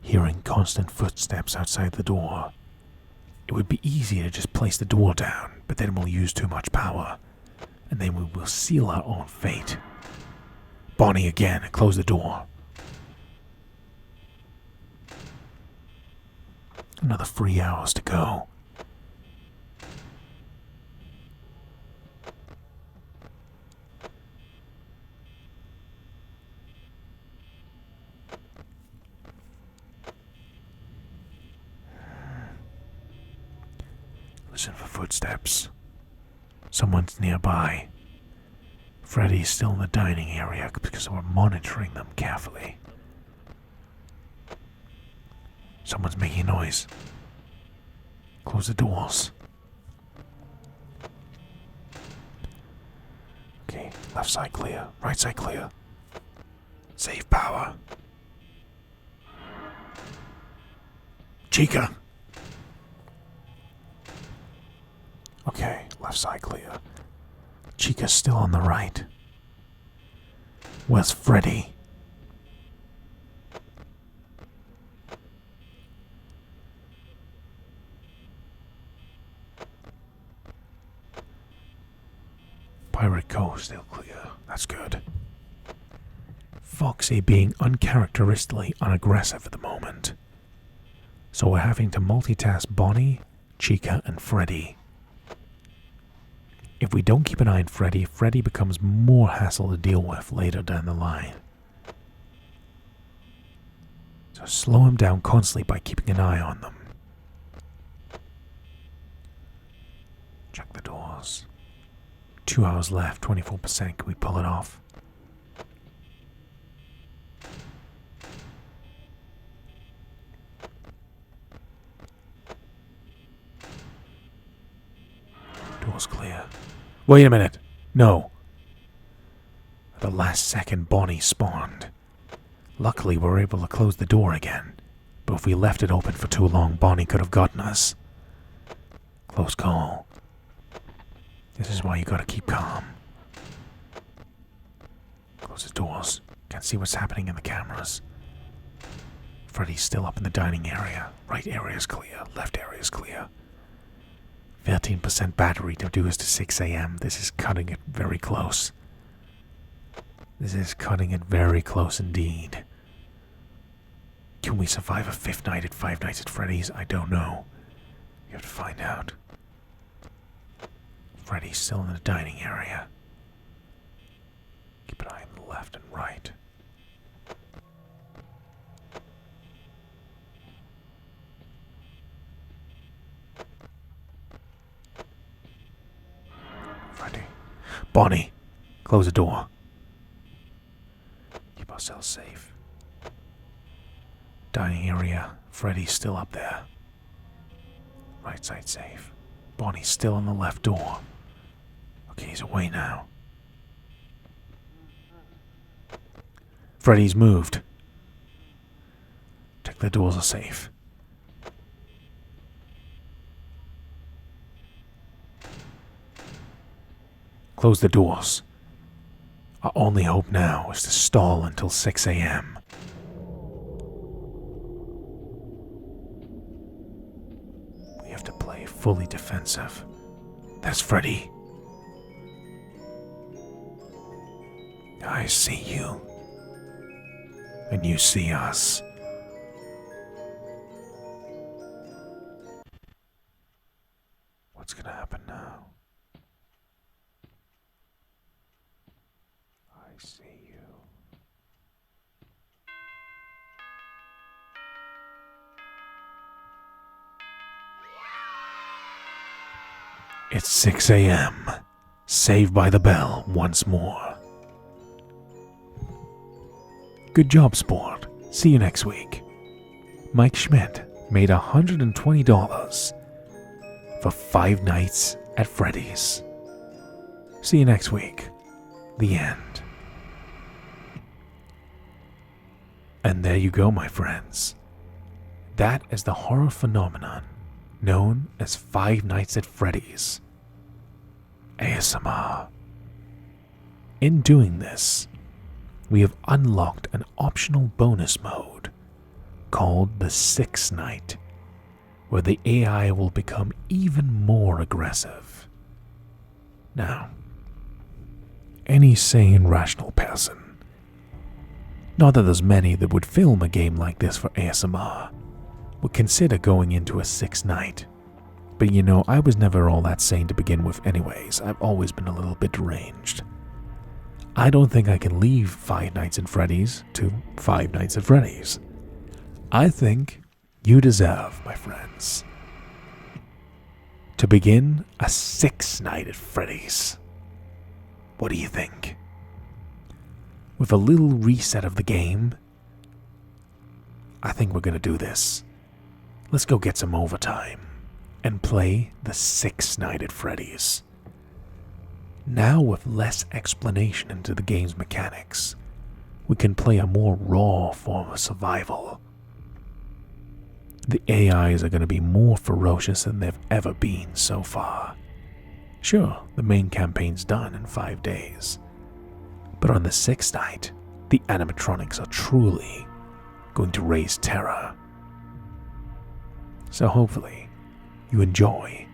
Hearing constant footsteps outside the door. It would be easy to just place the door down, but then we'll use too much power, and then we will seal our own fate. Bonnie again, close the door. Another 3 hours to go. Listen for footsteps. Someone's nearby. Freddy's still in the dining area because we're monitoring them carefully. Someone's making noise. Close the doors. Okay, left side clear, right side clear. Save power. Chica! Okay, left side clear. Chica's still on the right. Where's Freddy? Pirate Cove still clear. That's good. Foxy being uncharacteristically unaggressive at the moment. So we're having to multitask Bonnie, Chica, and Freddy. If we don't keep an eye on Freddy, Freddy becomes more hassle to deal with later down the line. So slow him down constantly by keeping an eye on them. Check the doors. 2 hours left, 24%. Can we pull it off? Door's clear. Wait a minute. No. At the last second, Bonnie spawned. Luckily, we were able to close the door again. But if we left it open for too long, Bonnie could have gotten us. Close call. This is why you gotta keep calm. Close the doors. Can't see what's happening in the cameras. Freddy's still up in the dining area. Right area is clear. Left area is clear. 13% battery to do us to 6 a.m. This is cutting it very close. This is cutting it very close indeed. Can we survive a 5th night at Five Nights at Freddy's? I don't know. We have to find out. Freddy's still in the dining area. Keep an eye on the left and right. Freddy. Bonnie, close the door. Keep ourselves safe. Dining area. Freddy's still up there. Right side safe. Bonnie's still on the left door. Okay, he's away now. Freddy's moved. Check the doors are safe. Close the doors. Our only hope now is to stall until 6 a.m. We have to play fully defensive. That's Freddy. I see you. And you see us. What's gonna happen now? I see you. It's 6 a.m. Saved by the bell once more. Good job, sport. See you next week. Mike Schmidt made $120 for 5 nights at Freddy's. See you next week. The end. And there you go, my friends. That is the horror phenomenon known as 5 Nights at Freddy's. ASMR. In doing this, we have unlocked an optional bonus mode called the 6th Night, where the AI will become even more aggressive. Now, any sane, rational person, not that there's many that would film a game like this for ASMR, would consider going into a 6th night. But you know, I was never all that sane to begin with anyways. I've always been a little bit deranged. I don't think I can leave 5 Nights at Freddy's to 5 Nights at Freddy's. I think you deserve, my friends, to begin a 6th night at Freddy's. What do you think? With a little reset of the game, I think we're gonna do this. Let's go get some overtime and play the 6th night at Freddy's. Now with less explanation into the game's mechanics, we can play a more raw form of survival. The AIs are going to be more ferocious than they've ever been so far. Sure, the main campaign's done in 5 days, but on the 6th night, the animatronics are truly going to raise terror. So hopefully, you enjoy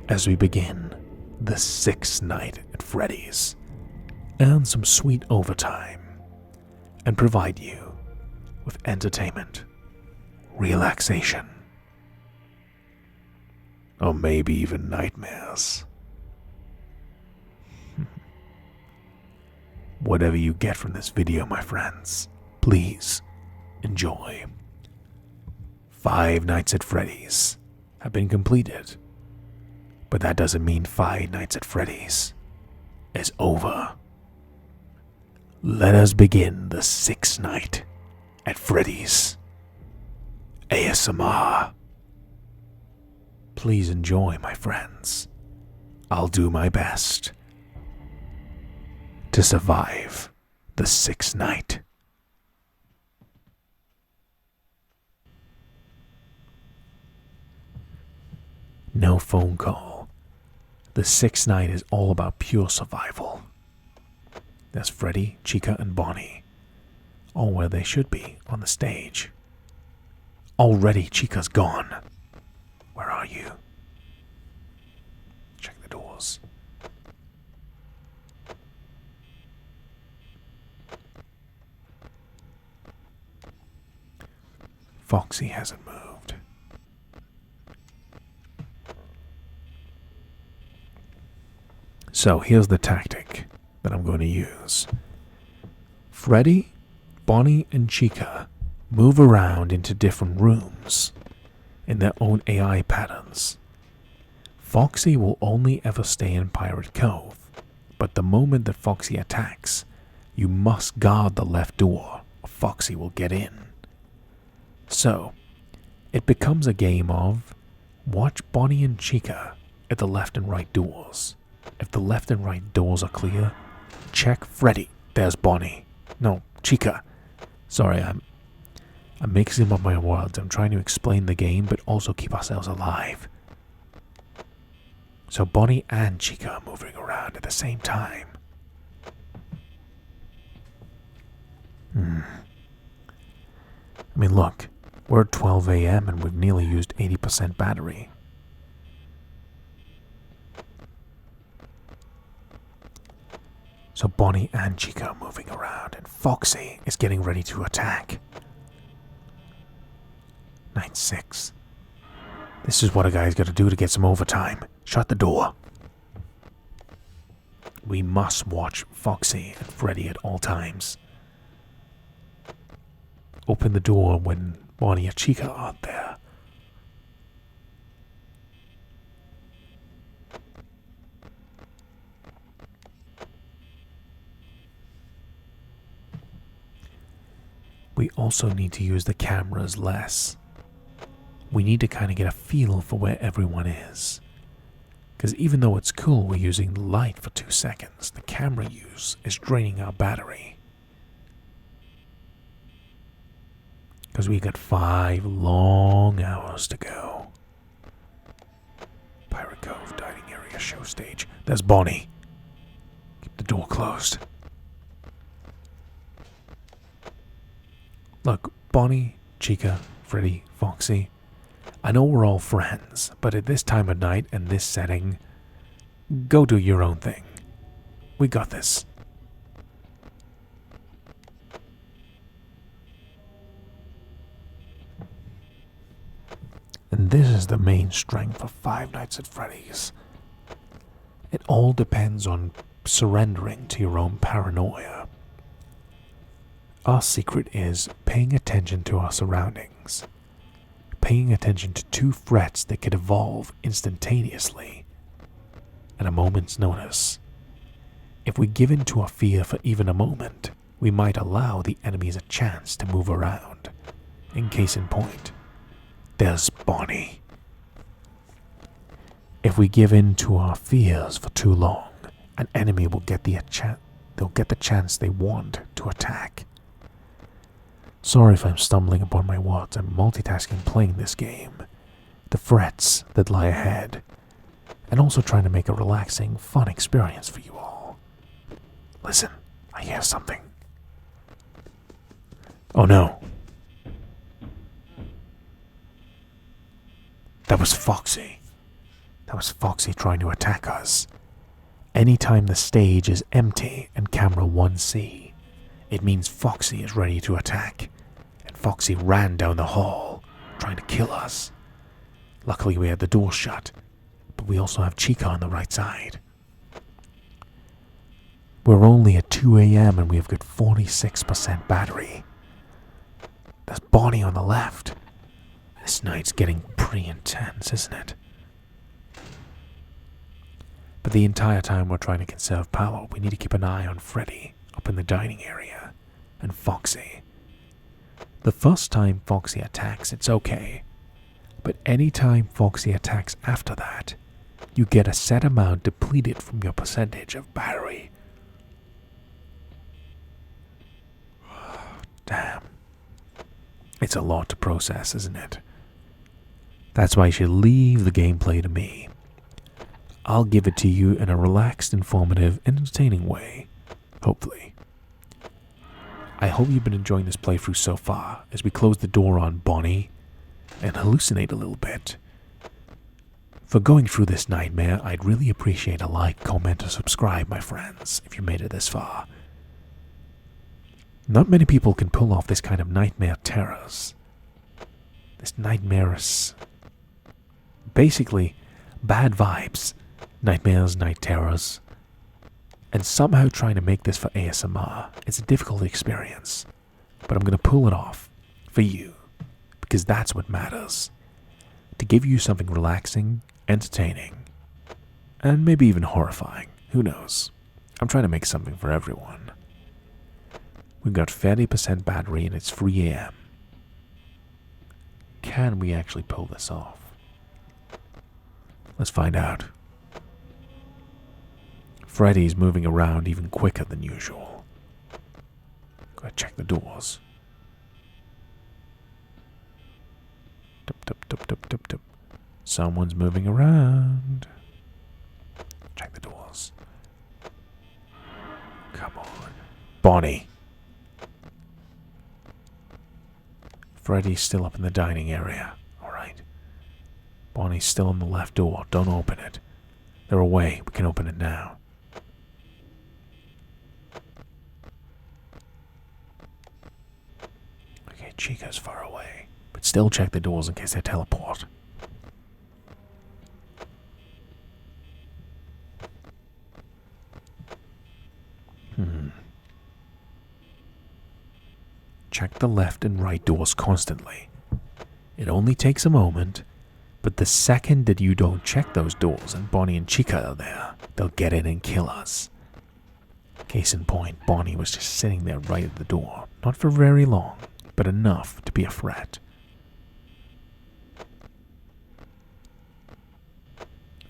as we begin the 6th night at Freddy's, earn some sweet overtime, and provide you with entertainment, relaxation, or maybe even nightmares. Whatever you get from this video, my friends, please enjoy. 5 Nights at Freddy's have been completed, but that doesn't mean 5 Nights at Freddy's is over. Let us begin the 6th night at Freddy's. ASMR. Please enjoy, my friends. I'll do my best to survive the 6th night. No phone call. The 6th night is all about pure survival. That's Freddy, Chica, and Bonnie, all where they should be on the stage. Already Chica's gone. Where are you? Check the doors. Foxy hasn't moved. So here's the tactic that I'm going to use. Freddy, Bonnie, and Chica move around into different rooms in their own AI patterns. Foxy will only ever stay in Pirate Cove, but the moment that Foxy attacks, you must guard the left door, or Foxy will get in. So, it becomes a game of watch Bonnie and Chica at the left and right doors. If the left and right doors are clear, check Freddy. There's Bonnie. No, Chica. Sorry, I'm mixing up my words. I'm trying to explain the game, but also keep ourselves alive. So Bonnie and Chica are moving around at the same time. I mean, look, we're at 12 a.m. and we've nearly used 80% battery. So Bonnie and Chica are moving around, and Foxy is getting ready to attack. Night 6. This is what a guy's got to do to get some overtime. Shut the door. We must watch Foxy and Freddy at all times. Open the door when Bonnie and Chica aren't there. We also need to use the cameras less. We need to kind of get a feel for where everyone is. Because even though it's cool we're using the light for 2 seconds, the camera use is draining our battery. Because we got 5 long hours to go. Pirate Cove, dining area, show stage. There's Bonnie. Keep the door closed. Look, Bonnie, Chica, Freddy, Foxy. I know we're all friends, but at this time of night and this setting, go do your own thing. We got this. And this is the main strength of Five Nights at Freddy's. It all depends on surrendering to your own paranoia. Our secret is paying attention to our surroundings. Paying attention to 2 threats that could evolve instantaneously at a moment's notice. If we give in to our fear for even a moment, we might allow the enemies a chance to move around. In case in point, there's Bonnie. If we give in to our fears for too long, an enemy will get the chance they want to attack. Sorry if I'm stumbling upon my words. I'm multitasking playing this game. The threats that lie ahead. And also trying to make a relaxing, fun experience for you all. Listen, I hear something. Oh no. That was Foxy. That was Foxy trying to attack us. Anytime the stage is empty and camera 1C, it means Foxy is ready to attack. Foxy ran down the hall, trying to kill us. Luckily we had the door shut, but we also have Chica on the right side. We're only at 2 a.m. and we've got 46% battery. There's Bonnie on the left. This night's getting pretty intense, isn't it? But the entire time we're trying to conserve power, we need to keep an eye on Freddy up in the dining area, and Foxy. The first time Foxy attacks, it's okay. But any time Foxy attacks after that, you get a set amount depleted from your percentage of battery. Damn. It's a lot to process, isn't it? That's why you should leave the gameplay to me. I'll give it to you in a relaxed, informative, entertaining way. Hopefully. I hope you've been enjoying this playthrough so far as we close the door on Bonnie, and hallucinate a little bit. For going through this nightmare, I'd really appreciate a like, comment, or subscribe, my friends, if you made it this far. Not many people can pull off this kind of nightmare terrors. This nightmareous... basically, bad vibes. Nightmares, night terrors. And somehow trying to make this for ASMR. It's a difficult experience. But I'm going to pull it off. For you. Because that's what matters. To give you something relaxing, entertaining, and maybe even horrifying. Who knows? I'm trying to make something for everyone. We've got 30% battery and it's 3 AM. Can we actually pull this off? Let's find out. Freddy's moving around even quicker than usual. Gotta check the doors. Tup, tup, tup, tup, tup, tup. Someone's moving around. Check the doors. Come on. Bonnie. Freddy's still up in the dining area. Alright. Bonnie's still on the left door. Don't open it. They're away. We can open it now. Okay, Chica's far away. But still check the doors in case they teleport. Check the left and right doors constantly. It only takes a moment, but the second that you don't check those doors and Bonnie and Chica are there, they'll get in and kill us. Case in point, Bonnie was just sitting there right at the door. Not for very long, but enough to be a threat.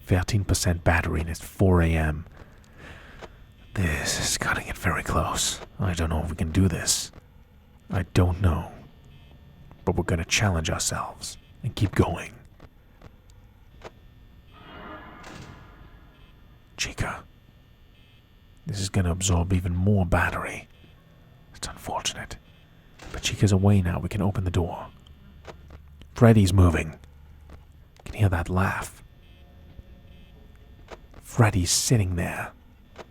13% battery and it's 4 AM. This is gonna get very close. I don't know if we can do this. I don't know. But we're gonna challenge ourselves and keep going. Chica. This is gonna absorb even more battery. It's unfortunate. But Chica's away now. We can open the door. Freddy's moving. Can hear that laugh. Freddy's sitting there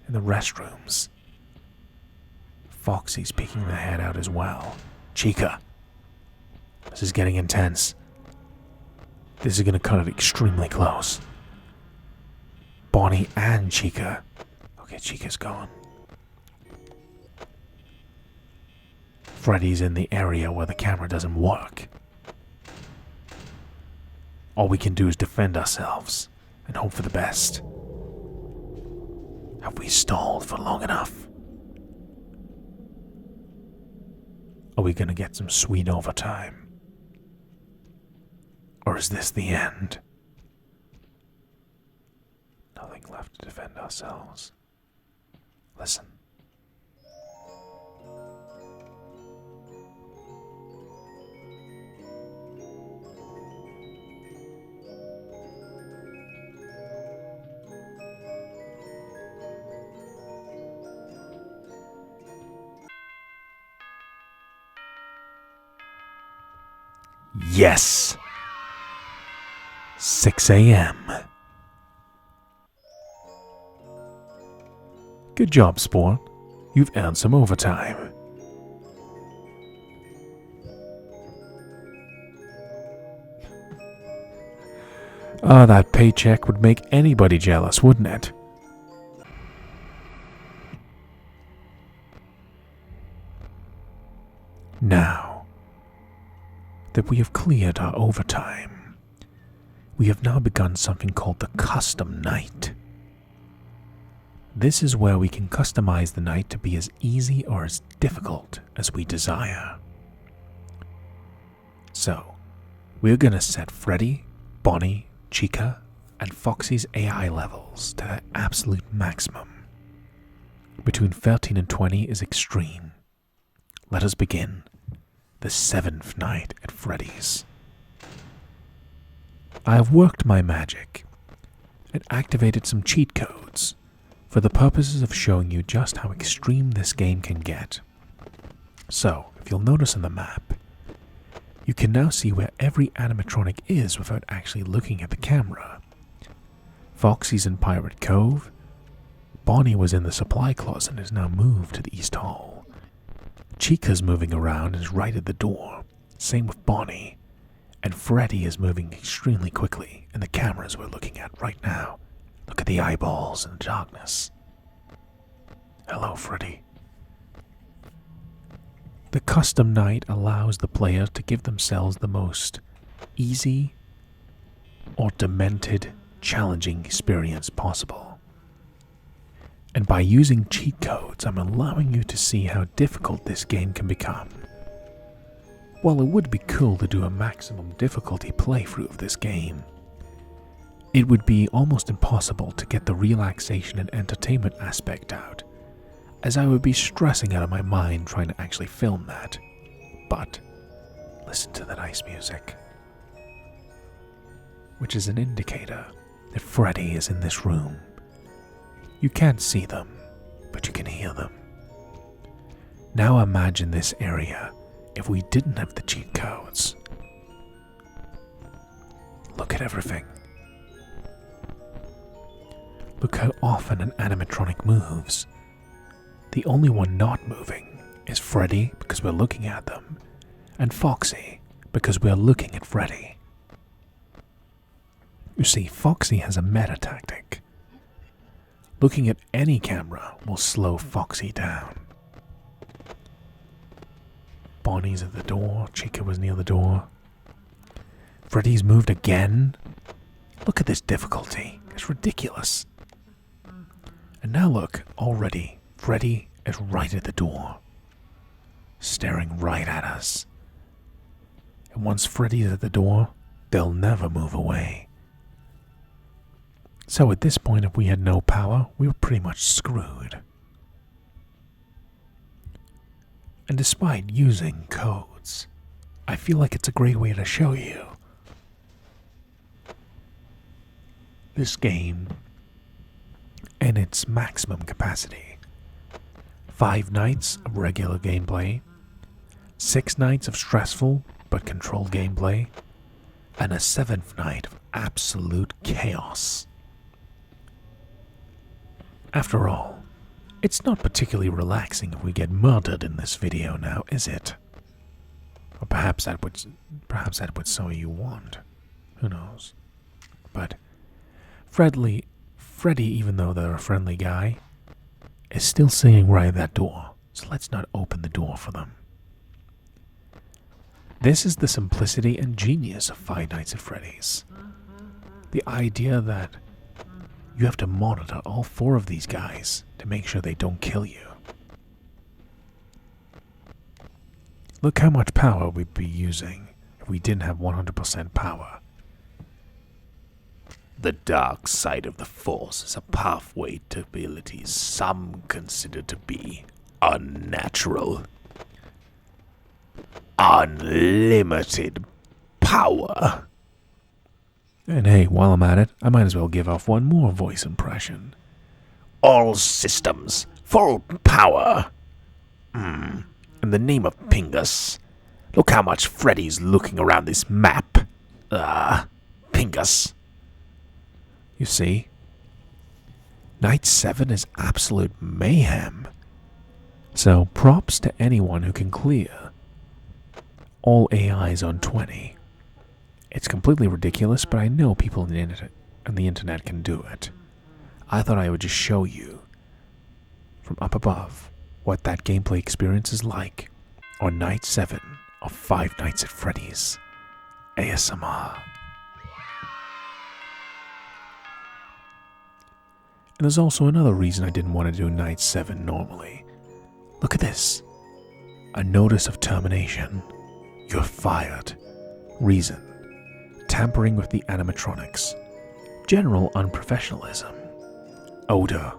in the restrooms. Foxy's peeking their head out as well. Chica. This is getting intense. This is going to cut it extremely close. Bonnie and Chica. Okay, Chica's gone. Freddy's in the area where the camera doesn't work. All we can do is defend ourselves and hope for the best. Have we stalled for long enough? Are we going to get some sweet overtime? Or is this the end? Nothing left to defend ourselves. Listen. Yes! 6 AM. Good job, Sport. You've earned some overtime. That paycheck would make anybody jealous, wouldn't it? Now that we have cleared our overtime, we have now begun something called the custom night. This is where we can customize the night to be as easy or as difficult as we desire. So, we're gonna set Freddy, Bonnie, Chica, and Foxy's AI levels to their absolute maximum. Between 13 and 20 is extreme. Let us begin the 7th night at Freddy's. I have worked my magic and activated some cheat codes for the purposes of showing you just how extreme this game can get. So, if you'll notice on the map, You can now see where every animatronic is without actually looking at the camera. Foxy's in Pirate Cove. Bonnie was in the supply closet and is now moved to the East Hall. Chica's moving around and is right at the door. Same with Bonnie. And Freddy is moving extremely quickly in the cameras we're looking at right now. Look at the eyeballs in the darkness. Hello, Freddy. The custom night allows the player to give themselves the most easy or demented, challenging experience possible. And by using cheat codes, I'm allowing you to see how difficult this game can become. While it would be cool to do a maximum difficulty playthrough of this game, it would be almost impossible to get the relaxation and entertainment aspect out, as I would be stressing out of my mind trying to actually film that. But listen to the nice music, which is an indicator that Freddy is in this room. You can't see them, but you can hear them. Now imagine this area if we didn't have the cheat codes. Look at everything. Look how often an animatronic moves. The only one not moving is Freddy, because we're looking at them, and Foxy, because we're looking at Freddy. You see, Foxy has a meta tactic. Looking at any camera will slow Foxy down. Bonnie's at the door, Chica was near the door. Freddy's moved again. Look at this difficulty, it's ridiculous. And now look, already, Freddy is right at the door, staring right at us. And once Freddy's at the door, they'll never move away. So at this point, if we had no power, we were pretty much screwed. And despite using codes, I feel like it's a great way to show you this game in its maximum capacity. 5 nights of regular gameplay, 6 nights of stressful but controlled gameplay, and a 7th night of absolute chaos. After all, it's not particularly relaxing if we get murdered in this video now, is it? Or perhaps that would so you want. Who knows? But Freddy, even though they're a friendly guy, is still sitting right at that door. So let's not open the door for them. This is the simplicity and genius of Five Nights at Freddy's. The idea that you have to monitor all 4 of these guys to make sure they don't kill you. Look how much power we'd be using if we didn't have 100% power. The dark side of the Force is a pathway to abilities some consider to be unnatural. Unlimited power. And hey, while I'm at it, I might as well give off one more voice impression. All systems, full power. In the name of Pingus, look how much Freddy's looking around this map. Pingus. You see, Night 7 is absolute mayhem. So props to anyone who can clear all AIs on 20. It's completely ridiculous, but I know people on the internet can do it. I thought I would just show you from up above what that gameplay experience is like on Night 7 of Five Nights at Freddy's ASMR. And there's also another reason I didn't want to do Night 7 normally. Look at this. A notice of termination. You're fired. Reason: tampering with the animatronics. General unprofessionalism. Odor: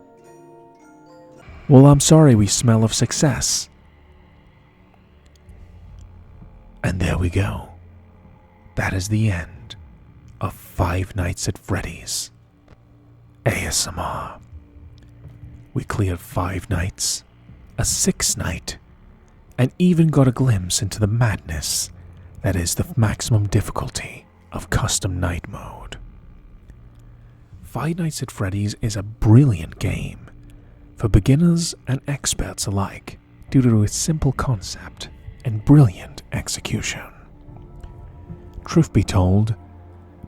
well, I'm sorry, we smell of success. And there we go. That is the end of Five Nights at Freddy's ASMR. We cleared 5 nights, a 6th night, and even got a glimpse into the madness that is the maximum difficulty of Custom Night Mode. Five Nights at Freddy's is a brilliant game for beginners and experts alike due to its simple concept and brilliant execution. Truth be told,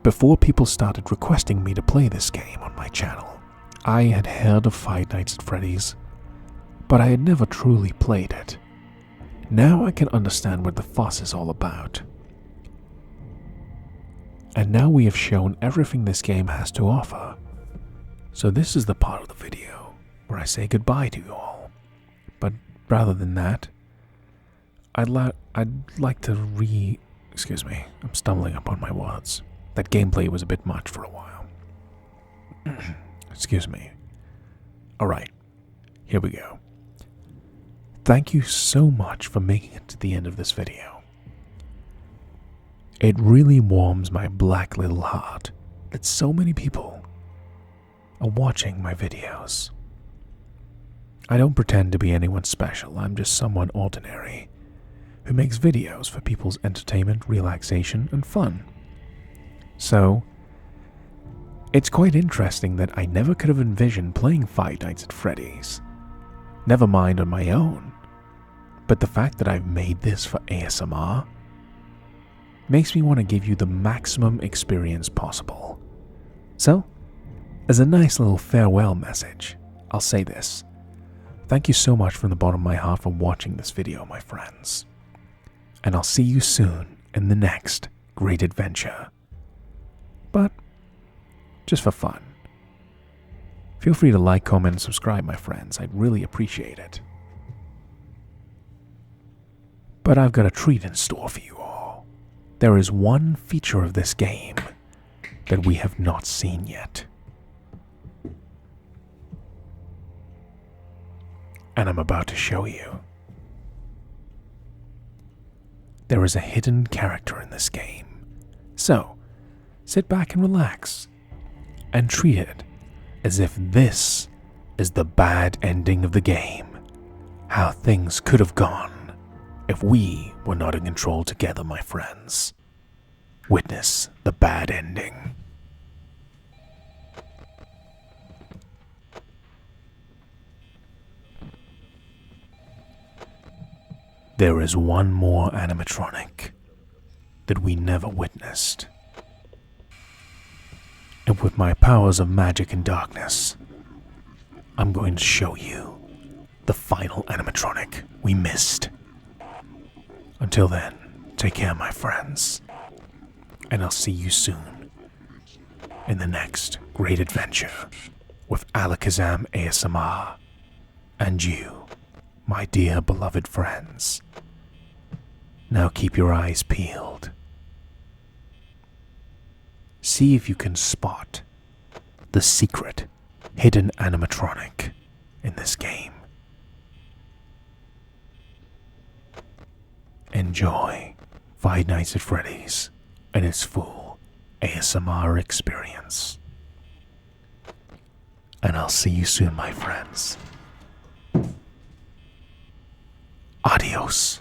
before people started requesting me to play this game on my channel, I had heard of Five Nights at Freddy's, but I had never truly played it. Now I can understand what the fuss is all about. And now we have shown everything this game has to offer. So this is the part of the video where I say goodbye to you all. But rather than that, I'd like to excuse me, I'm stumbling upon my words. That gameplay was a bit much for a while. Excuse me. Alright, here we go. Thank you so much for making it to the end of this video. It really warms my black little heart that so many people are watching my videos. I don't pretend to be anyone special, I'm just someone ordinary who makes videos for people's entertainment, relaxation, and fun. So, it's quite interesting that I never could have envisioned playing Five Nights at Freddy's. Never mind on my own. But the fact that I've made this for ASMR makes me want to give you the maximum experience possible. So, as a nice little farewell message, I'll say this. Thank you so much from the bottom of my heart for watching this video, my friends. And I'll see you soon in the next great adventure. But, just for fun. Feel free to like, comment, and subscribe, my friends. I'd really appreciate it. But I've got a treat in store for you all. There is one feature of this game that we have not seen yet. And I'm about to show you. There is a hidden character in this game. So, sit back and relax, and treat it as if this is the bad ending of the game. How things could have gone if we were not in control together, my friends. Witness the bad ending. There is one more animatronic that we never witnessed. And with my powers of magic and darkness, I'm going to show you the final animatronic we missed. Until then, take care, my friends. And I'll see you soon in the next great adventure with Alakazam ASMR and you, my dear beloved friends. Now keep your eyes peeled. See if you can spot the secret hidden animatronic in this game. Enjoy Five Nights at Freddy's and its full ASMR experience. And I'll see you soon, my friends. Adios.